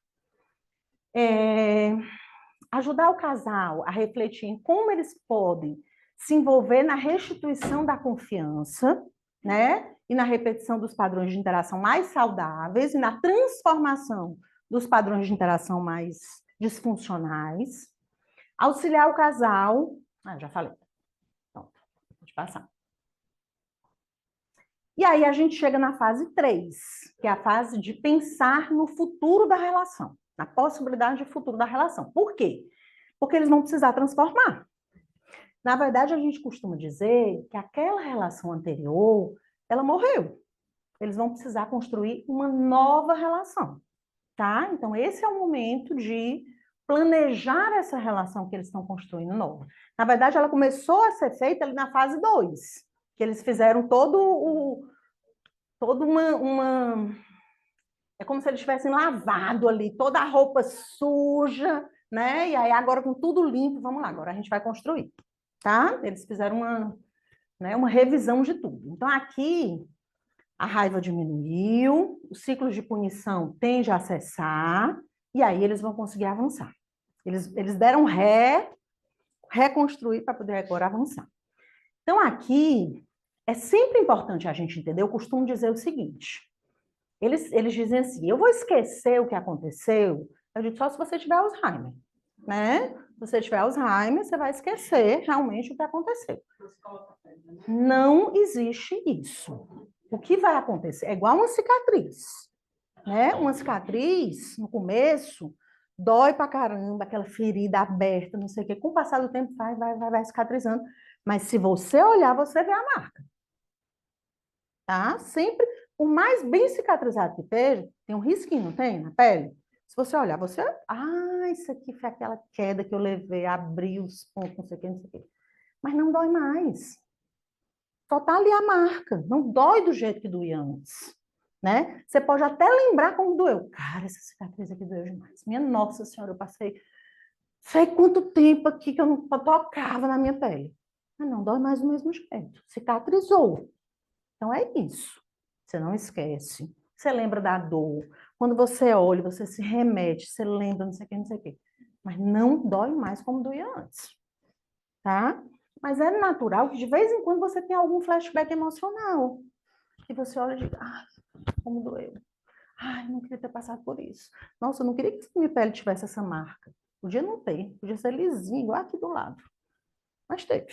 Ajudar o casal a refletir em como eles podem se envolver na restituição da confiança, né? E na repetição dos padrões de interação mais saudáveis e na transformação dos padrões de interação mais disfuncionais. Auxiliar o casal... já falei. Pronto, pode passar. E aí a gente chega na fase 3, que é a fase de pensar no futuro da relação, na possibilidade de futuro da relação. Por quê? Porque eles vão precisar transformar. Na verdade, a gente costuma dizer que aquela relação anterior, ela morreu. Eles vão precisar construir uma nova relação, tá? Então, esse é o momento de planejar essa relação que eles estão construindo nova. Na verdade, ela começou a ser feita ali na fase 2, que eles fizeram toda uma... É como se eles tivessem lavado ali toda a roupa suja, né? E aí agora com tudo limpo, vamos lá, agora a gente vai construir, tá? Eles fizeram uma revisão de tudo. Então aqui a raiva diminuiu, o ciclo de punição tende a cessar, e aí eles vão conseguir avançar. Eles deram reconstruir para poder agora avançar. Então aqui é sempre importante a gente entender, eu costumo dizer o seguinte, eles dizem assim, eu vou esquecer o que aconteceu, eu digo só se você tiver Alzheimer, né? Se você tiver Alzheimer, você vai esquecer realmente o que aconteceu. Não existe isso. O que vai acontecer é igual uma cicatriz, né? Uma cicatriz, no começo, dói pra caramba, aquela ferida aberta, não sei o quê. Com o passar do tempo, vai cicatrizando. Mas se você olhar, você vê a marca. Tá? Sempre, o mais bem cicatrizado que esteja, Tem um risquinho, não tem? Na pele? Se você olhar, você... Ah, isso aqui foi aquela queda que eu levei, abri os pontos, não sei o que, não sei o que. Mas não dói mais. Só tá ali a marca. Não dói do jeito que doía antes. Né? Você pode até lembrar como doeu. Cara, essa cicatriz aqui doeu demais. Minha Nossa Senhora, eu passei sei quanto tempo aqui que eu não tocava na minha pele. Mas não dói mais do mesmo jeito. Cicatrizou. Então é isso. Você não esquece. Você lembra da dor. Quando você olha, você se remete, você lembra, não sei o que, não sei o que. Mas não dói mais como doía antes. Tá? Mas é natural que de vez em quando você tem algum flashback emocional. Que você olha e diz, ai, como doeu. Ai, não queria ter passado por isso. Nossa, eu não queria que minha pele tivesse essa marca. Podia não ter, podia ser lisinho, igual aqui do lado. Mas teve,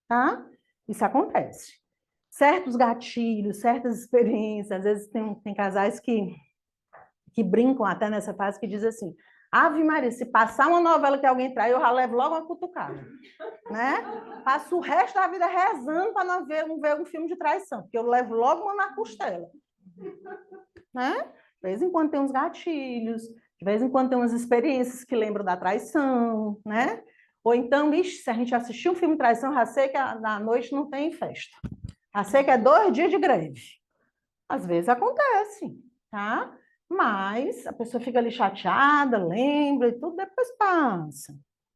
tá? Isso acontece. Certos gatilhos, certas experiências, às vezes tem casais que brincam até nessa fase, que dizem assim, Ave Maria, se passar uma novela que alguém trai, eu já levo logo uma cutucada. Né? Passo o resto da vida rezando para não ver um filme de traição, porque eu levo logo uma na costela. Né? De vez em quando tem uns gatilhos, de vez em quando tem umas experiências que lembram da traição, né? Ou então, se a gente assistir um filme de traição, já sei que na noite não tem festa. Já sei que é 2 dias de greve. Às vezes acontece, tá? Mas a pessoa fica ali chateada, lembra e tudo, depois passa,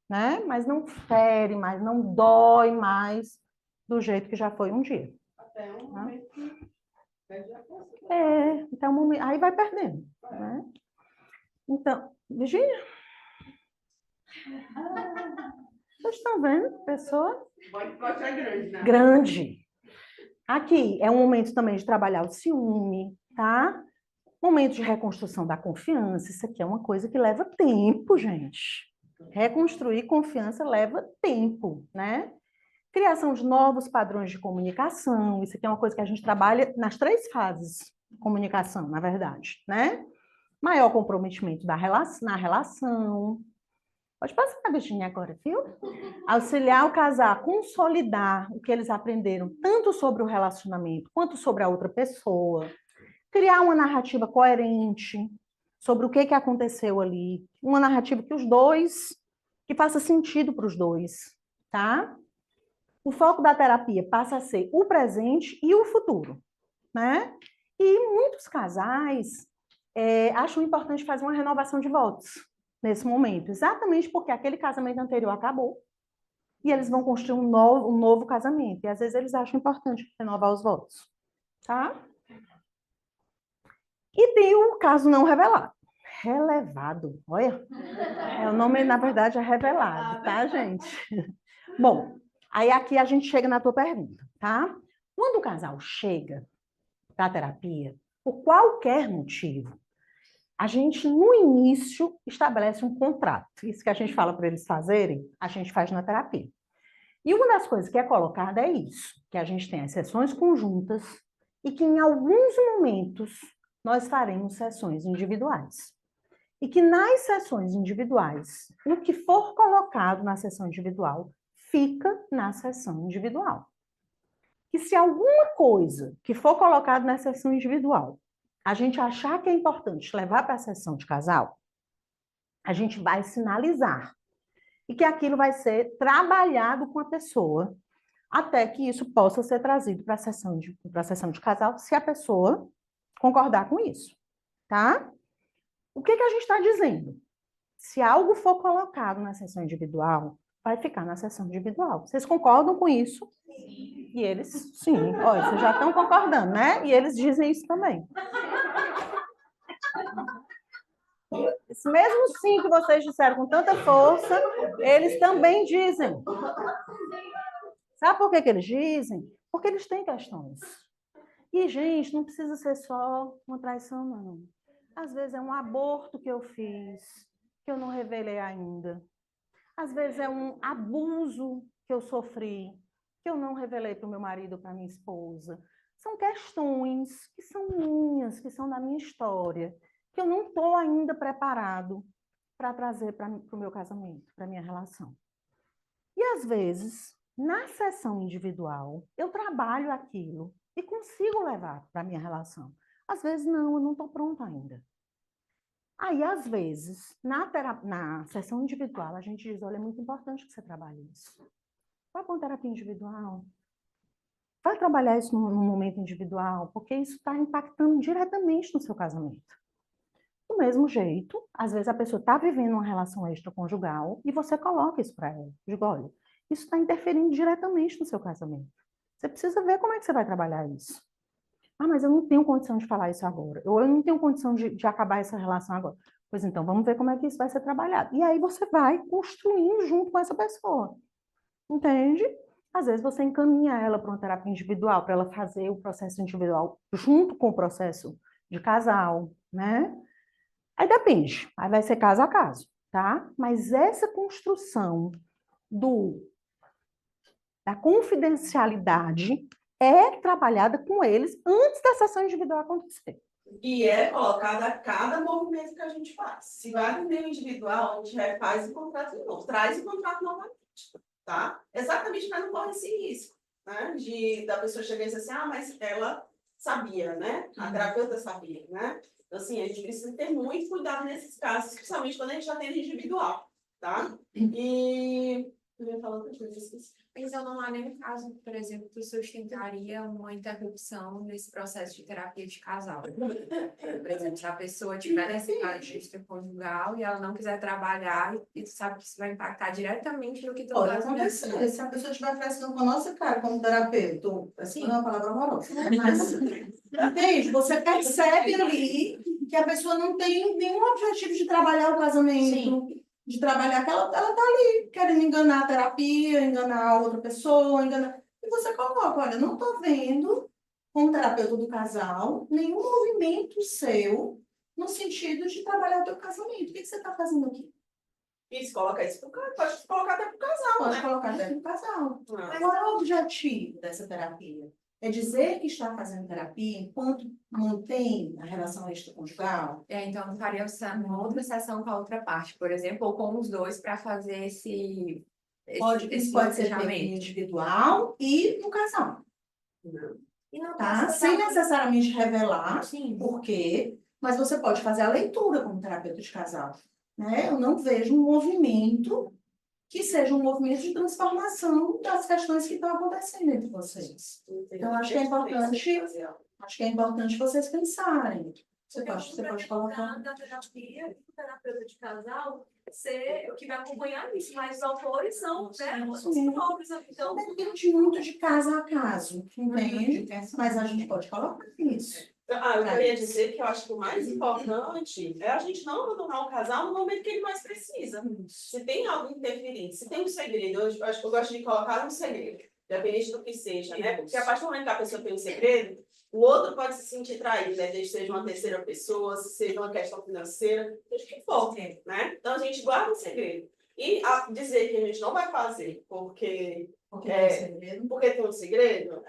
né? Mas não fere mais, não dói mais do jeito que já foi um dia. Até um momento que perde a força. Até um momento, aí vai perdendo, né? Então, Virgínia? Vocês estão vendo, pessoa? Pode ser grande, né? Grande. Aqui é um momento também de trabalhar o ciúme, tá? Momento de reconstrução da confiança. Isso aqui é uma coisa que leva tempo, gente. Reconstruir confiança leva tempo, né? Criação de novos padrões de comunicação. Isso aqui é uma coisa que a gente trabalha nas 3 fases de comunicação, na verdade, né? Maior comprometimento na relação. Pode passar, Virginia, agora, viu? Auxiliar o casal a consolidar o que eles aprenderam, tanto sobre o relacionamento quanto sobre a outra pessoa. Criar uma narrativa coerente sobre o que aconteceu ali. Uma narrativa que faça sentido para os dois, tá? O foco da terapia passa a ser o presente e o futuro, né? E muitos casais acham importante fazer uma renovação de votos nesse momento, exatamente porque aquele casamento anterior acabou e eles vão construir um novo casamento. E às vezes eles acham importante renovar os votos, tá? E tem o caso não revelado. Relevado, olha. O nome, na verdade, é revelado, tá, gente? Bom, aí aqui a gente chega na tua pergunta, tá? Quando o casal chega para a terapia, por qualquer motivo, a gente, no início, estabelece um contrato. Isso que a gente fala para eles fazerem, a gente faz na terapia. E uma das coisas que é colocada é isso, que a gente tem as sessões conjuntas e que, em alguns momentos, nós faremos sessões individuais. E que nas sessões individuais, o que for colocado na sessão individual, fica na sessão individual. E se alguma coisa que for colocado na sessão individual, a gente achar que é importante levar para a sessão de casal, a gente vai sinalizar. E que aquilo vai ser trabalhado com a pessoa, até que isso possa ser trazido para a sessão de casal, se a pessoa concordar com isso, tá? O que a gente está dizendo? Se algo for colocado na sessão individual, vai ficar na sessão individual. Vocês concordam com isso? Sim. E eles, sim. Olha, vocês já estão concordando, né? E eles dizem isso também. Esse mesmo sim que vocês disseram com tanta força, eles também dizem. Sabe por que eles dizem? Porque eles têm questões. E, gente, não precisa ser só uma traição, não. Às vezes é um aborto que eu fiz, que eu não revelei ainda. Às vezes é um abuso que eu sofri, que eu não revelei para o meu marido ou para a minha esposa. São questões que são minhas, que são da minha história, que eu não estou ainda preparado para trazer para o meu casamento, para a minha relação. E, às vezes, na sessão individual, eu trabalho aquilo e consigo levar para a minha relação. Às vezes, não, eu não estou pronta ainda. Aí, às vezes, na sessão individual, a gente diz, olha, é muito importante que você trabalhe isso. Vai com terapia individual. Vai trabalhar isso no momento individual, porque isso está impactando diretamente no seu casamento. Do mesmo jeito, às vezes a pessoa está vivendo uma relação extraconjugal e você coloca isso para ela. Digo, olha, isso está interferindo diretamente no seu casamento. Você precisa ver como é que você vai trabalhar isso. Ah, mas eu não tenho condição de falar isso agora. Ou eu não tenho condição de acabar essa relação agora. Pois então, vamos ver como é que isso vai ser trabalhado. E aí você vai construindo junto com essa pessoa. Entende? Às vezes você encaminha ela para uma terapia individual, para ela fazer o processo individual junto com o processo de casal, né? Aí depende, aí vai ser caso a caso, tá? Mas essa construção da confidencialidade é trabalhada com eles antes da sessão individual acontecer. E é colocada a cada movimento que a gente faz. Se vai no meio individual, a gente refaz o contrato de novo, traz o contrato novamente, tá? Exatamente para não correr esse risco, né? Da pessoa chegar e dizer assim, ah, mas ela sabia, né? A terapeuta sabia, né? Então, assim, a gente precisa ter muito cuidado nesses casos, especialmente quando a gente já tem individual, tá? E... Eu ia falar outra coisa, esqueci. Então, não há nenhum caso, por exemplo, que sustentaria uma interrupção nesse processo de terapia de casal. Por exemplo, se a pessoa tiver necessidade extraconjugal e ela não quiser trabalhar, e tu sabe que isso vai impactar diretamente no que tu Pode vai acontecer. acontecer. Se a pessoa estiver pressão com a nossa cara, como terapeuta, assim, não é uma palavra horrorosa, mas, entende? Você percebe ali que a pessoa não tem nenhum objetivo de trabalhar o casamento, de trabalhar que ela tá ali, querendo enganar a terapia, enganar a outra pessoa, enganar... E você coloca, olha, não tô vendo, como terapeuta do casal, nenhum movimento seu no sentido de trabalhar o teu casamento. O que você está fazendo aqui? Isso, coloca isso pro casal, pode colocar até pro casal, Pode né? colocar até pro casal. Mas qual é o objetivo dessa terapia? É dizer que está fazendo terapia enquanto mantém a relação extraconjugal? Então, faria uma outra sessão com a outra parte, por exemplo, ou com os dois para fazer esse Pode ser terapia individual e no casal. E não Tá? Sem necessariamente revelar por quê, mas você pode fazer a leitura como terapeuta de casal. Né? Eu não vejo um movimento que seja um movimento de transformação das questões que estão acontecendo entre vocês. Então, acho que é importante vocês pensarem. Você pode colocar... Da terapia, o terapeuta de casal ser o que vai acompanhar isso, mas os autores são, né, os psicólogos. Então, depende muito de caso a caso, entende? Mas a gente pode colocar isso. Eu queria dizer que eu acho que o mais importante é a gente não abandonar o casal no momento que ele mais precisa. Se tem algo interferindo, se tem um segredo, eu acho que eu gosto de colocar um segredo, independente do que seja, né? Porque a partir do momento que a pessoa tem um segredo, o outro pode se sentir traído, né? Desde que seja uma terceira pessoa, se seja uma questão financeira, seja o que for, né? Então a gente guarda o segredo. E dizer que a gente não vai fazer porque tem um segredo,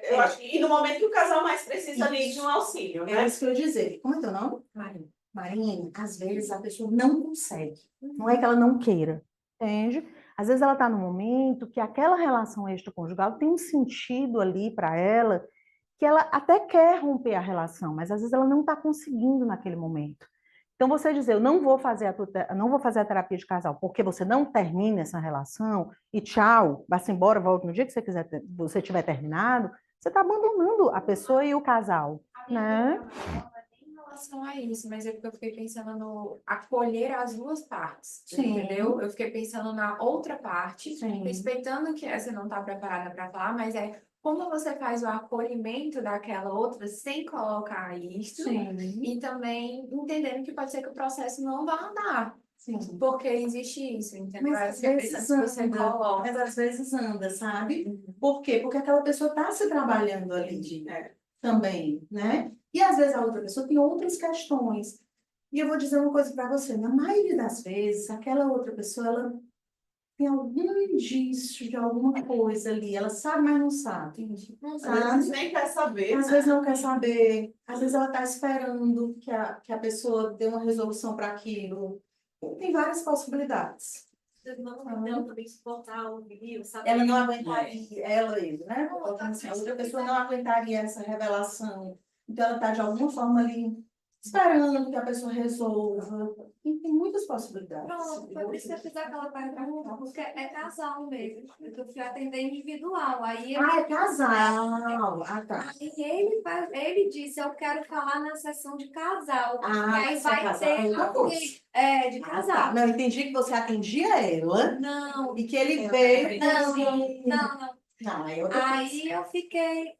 eu acho que e no momento que o casal mais precisa ali de um auxílio, né? É isso que eu ia dizer. Como é teu nome? Marina. Marina, às vezes a pessoa não consegue. Não é que ela não queira, entende? Às vezes ela está no momento que aquela relação extraconjugal tem um sentido ali para ela, que ela até quer romper a relação, mas às vezes ela não está conseguindo naquele momento. Então, você dizer, eu não vou fazer a terapia de casal porque você não termina essa relação e tchau, vá-se embora, volte no dia que você tiver terminado, você está abandonando a pessoa e o casal, né? Em relação a isso, mas é porque eu fiquei pensando no acolher as duas partes, Sim. entendeu? Eu fiquei pensando na outra parte, Sim. respeitando que essa não está preparada para falar, mas como você faz o acolhimento daquela outra sem colocar isso. Sim. E também entendendo que pode ser que o processo não vá andar. Sim. Porque existe isso, entendeu? Mas às vezes anda, sabe? Por quê? Porque aquela pessoa está se trabalhando ali também, né? E às vezes a outra pessoa tem outras questões. E eu vou dizer uma coisa para você, na maioria das vezes, aquela outra pessoa, ela tem algum indício de alguma coisa ali, ela sabe, mas não sabe. Às vezes nem quer saber. Às vezes não quer saber, às vezes ela está esperando que a pessoa dê uma resolução para aquilo. Tem várias possibilidades. não também suportar o vídeo, sabe? Ela não aguentaria, ele, né? A outra pessoa não aguentaria essa revelação Então, ela está, de alguma forma, ali esperando que a pessoa resolva. E tem muitas possibilidades. Pronto, foi por isso que eu fiz aquela pergunta, porque é casal mesmo. Eu fui atender individual. Aí ele, Ah, é casal. Ah, tá. aí ele disse, eu quero falar na sessão de casal. Ah, e aí se é vai casal, ter é outra coisa. de Ah, tá. casal. Não, eu entendi que você atendia ela Não, e que ele veio. não. Não, é outra coisa. Aí eu fiquei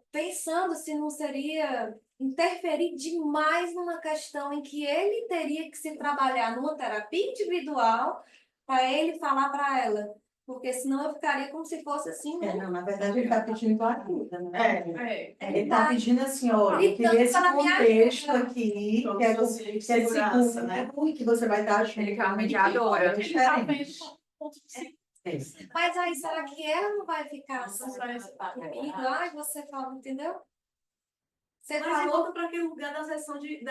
pensando se não seria interferir demais numa questão em que ele teria que se trabalhar numa terapia individual para ele falar para ela. Porque senão eu ficaria como se fosse assim, né? Não, na verdade, ele está pedindo ajuda, né? Ele está tá pedindo assim, olha, eu queria esse gritando para me contexto ajudar. aqui, Como que é, se fosse que é segurança, né? seguro, e que você vai estar junto. Ele quer uma mediadora. É diferente. Mas aí, será que ela não vai ficar assim comigo? Ai, você fala, entendeu? Você Mas falou. volta para aquele lugar da sessão de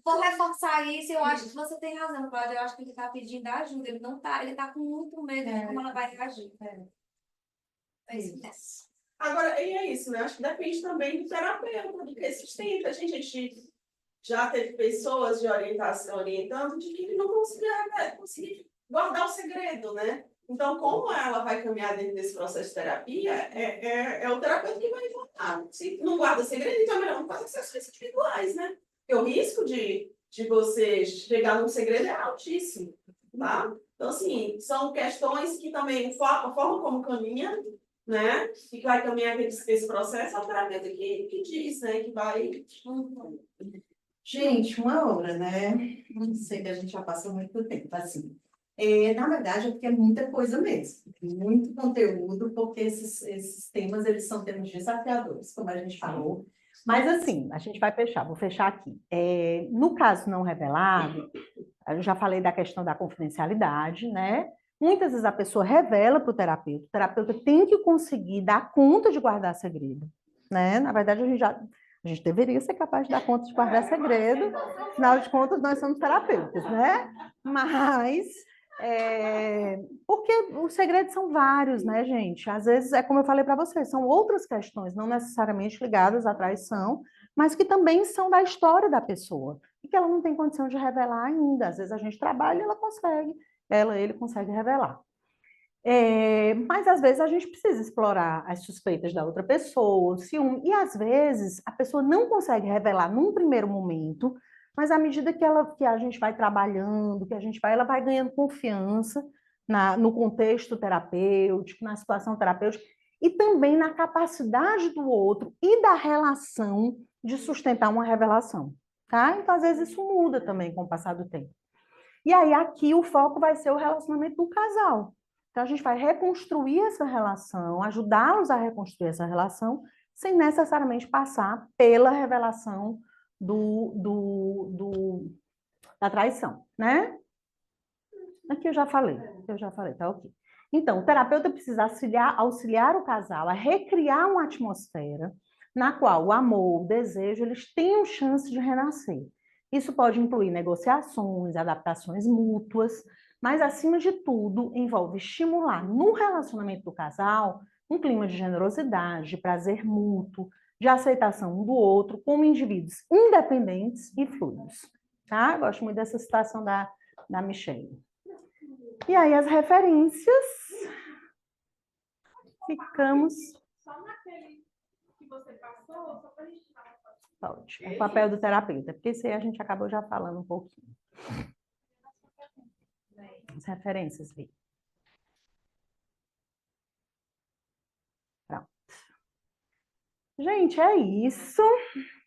Vou reforçar isso, eu acho que você tem razão, Cláudia. Eu acho que ele está pedindo ajuda, ele tá com muito medo de como ela vai reagir. É isso mesmo. Agora, e é isso, né? Acho que depende também do terapeuta, do que assistente. A gente já teve pessoas de orientação orientando de que não conseguir guardar o segredo, né? Então, como ela vai caminhar dentro desse processo de terapia, é o terapeuta que vai informar. Se não guarda segredo, então é melhor não fazer sessões individuais, né? Porque o risco de você chegar num segredo é altíssimo, tá? Então, assim, são questões que também, a forma como caminha, né? E que vai caminhar esse processo, é o terapeuta que diz, né? Que vai... Gente, uma hora, né? Não sei que a gente já passou muito tempo, assim. Na verdade, é porque é muita coisa mesmo. Muito conteúdo, porque esses temas, eles são temas desafiadores, como a gente falou. Mas assim, a gente vai fechar, vou fechar aqui. No caso não revelado, eu já falei da questão da confidencialidade, né? Muitas vezes a pessoa revela para o terapeuta tem que conseguir dar conta de guardar segredo, né? Na verdade, a gente deveria ser capaz de dar conta de guardar segredo, afinal de contas, nós somos terapeutas, né? Mas, porque os segredos são vários, né, gente? Às vezes, é como eu falei para vocês, são outras questões, não necessariamente ligadas à traição, mas que também são da história da pessoa, e que ela não tem condição de revelar ainda. Às vezes a gente trabalha e ele consegue revelar. Mas às vezes a gente precisa explorar as suspeitas da outra pessoa, o ciúme, e às vezes a pessoa não consegue revelar num primeiro momento, mas à medida que a gente vai trabalhando, ela vai ganhando confiança no contexto terapêutico, na situação terapêutica, e também na capacidade do outro e da relação de sustentar uma revelação. Tá? Então, às vezes, isso muda também com o passar do tempo. E aí, aqui, o foco vai ser o relacionamento do casal. Então, a gente vai reconstruir essa relação, ajudá-los a reconstruir essa relação, sem necessariamente passar pela revelação da traição, né? Aqui eu já falei, tá ok. Então, o terapeuta precisa auxiliar o casal a recriar uma atmosfera na qual o amor, o desejo, eles tenham chance de renascer. Isso pode incluir negociações, adaptações mútuas, mas, acima de tudo, envolve estimular no relacionamento do casal um clima de generosidade, de prazer mútuo, de aceitação um do outro, como indivíduos independentes e fluidos. Tá? Gosto muito dessa citação da Michelle. E aí, as referências. Ficamos. Só naquele que você passou, só para a gente tirar uma foto. Pode. É o papel do terapeuta, porque isso aí a gente acabou já falando um pouquinho. As referências, Vi. Pronto. Gente, é isso.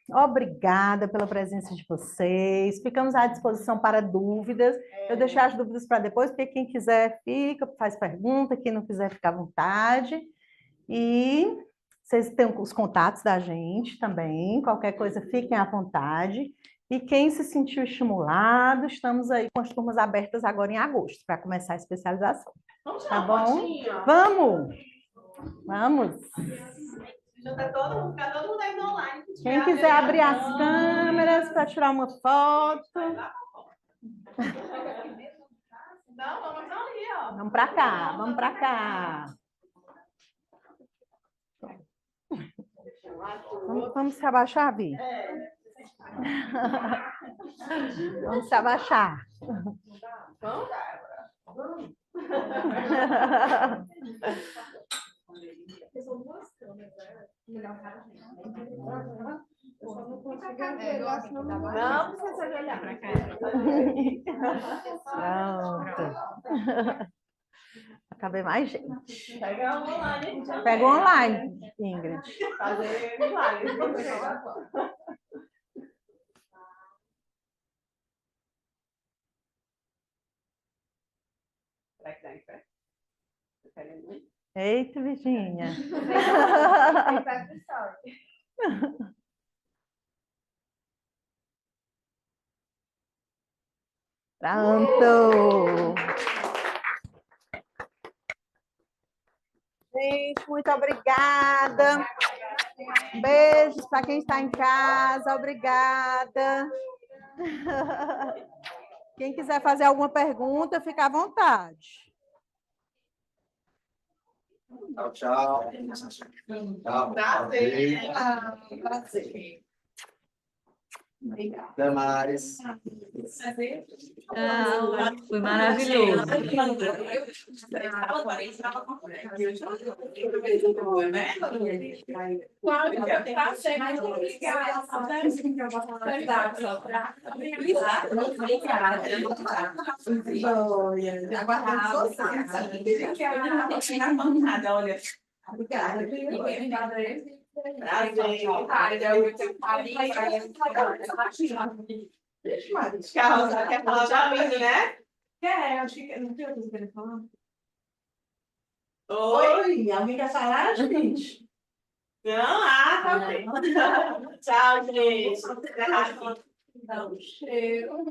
Obrigada pela presença de vocês. Ficamos à disposição para dúvidas. Eu deixei as dúvidas para depois, porque quem quiser fica, faz pergunta, quem não quiser fica à vontade. E vocês têm os contatos da gente também, qualquer coisa fiquem à vontade. E quem se sentiu estimulado, estamos aí com as turmas abertas agora em agosto, para começar a especialização. Tá bom? Vamos! Vamos! Ficar todo mundo aí online. Quem quiser abrir as câmeras para tirar uma foto. Não, vamos ali, ó. Vamos para cá, vamos para cá. Vamos se abaixar, Vi? Vamos se abaixar. Vamos? São duas câmeras, né? Não precisa de olhar para cá. Pronto. Caber mais gente. Pega online. Pega online, Ingrid. Fazer milagre. Será que dá em pé? Eita, Virgínia. Pronto. Gente, muito obrigada. Beijos para quem está em casa. Obrigada. Quem quiser fazer alguma pergunta, fica à vontade. Tchau, tchau. Tchau. Prazer. Prazer. Obrigada. Até mais. Foi maravilhoso. Carlos, quer falar da mim, né? Quer, acho que não tem outra coisa que eu quero falar. Oi. Alguém quer falar, gente? Não, tá bem. Tchau, gente. Dá um cheiro.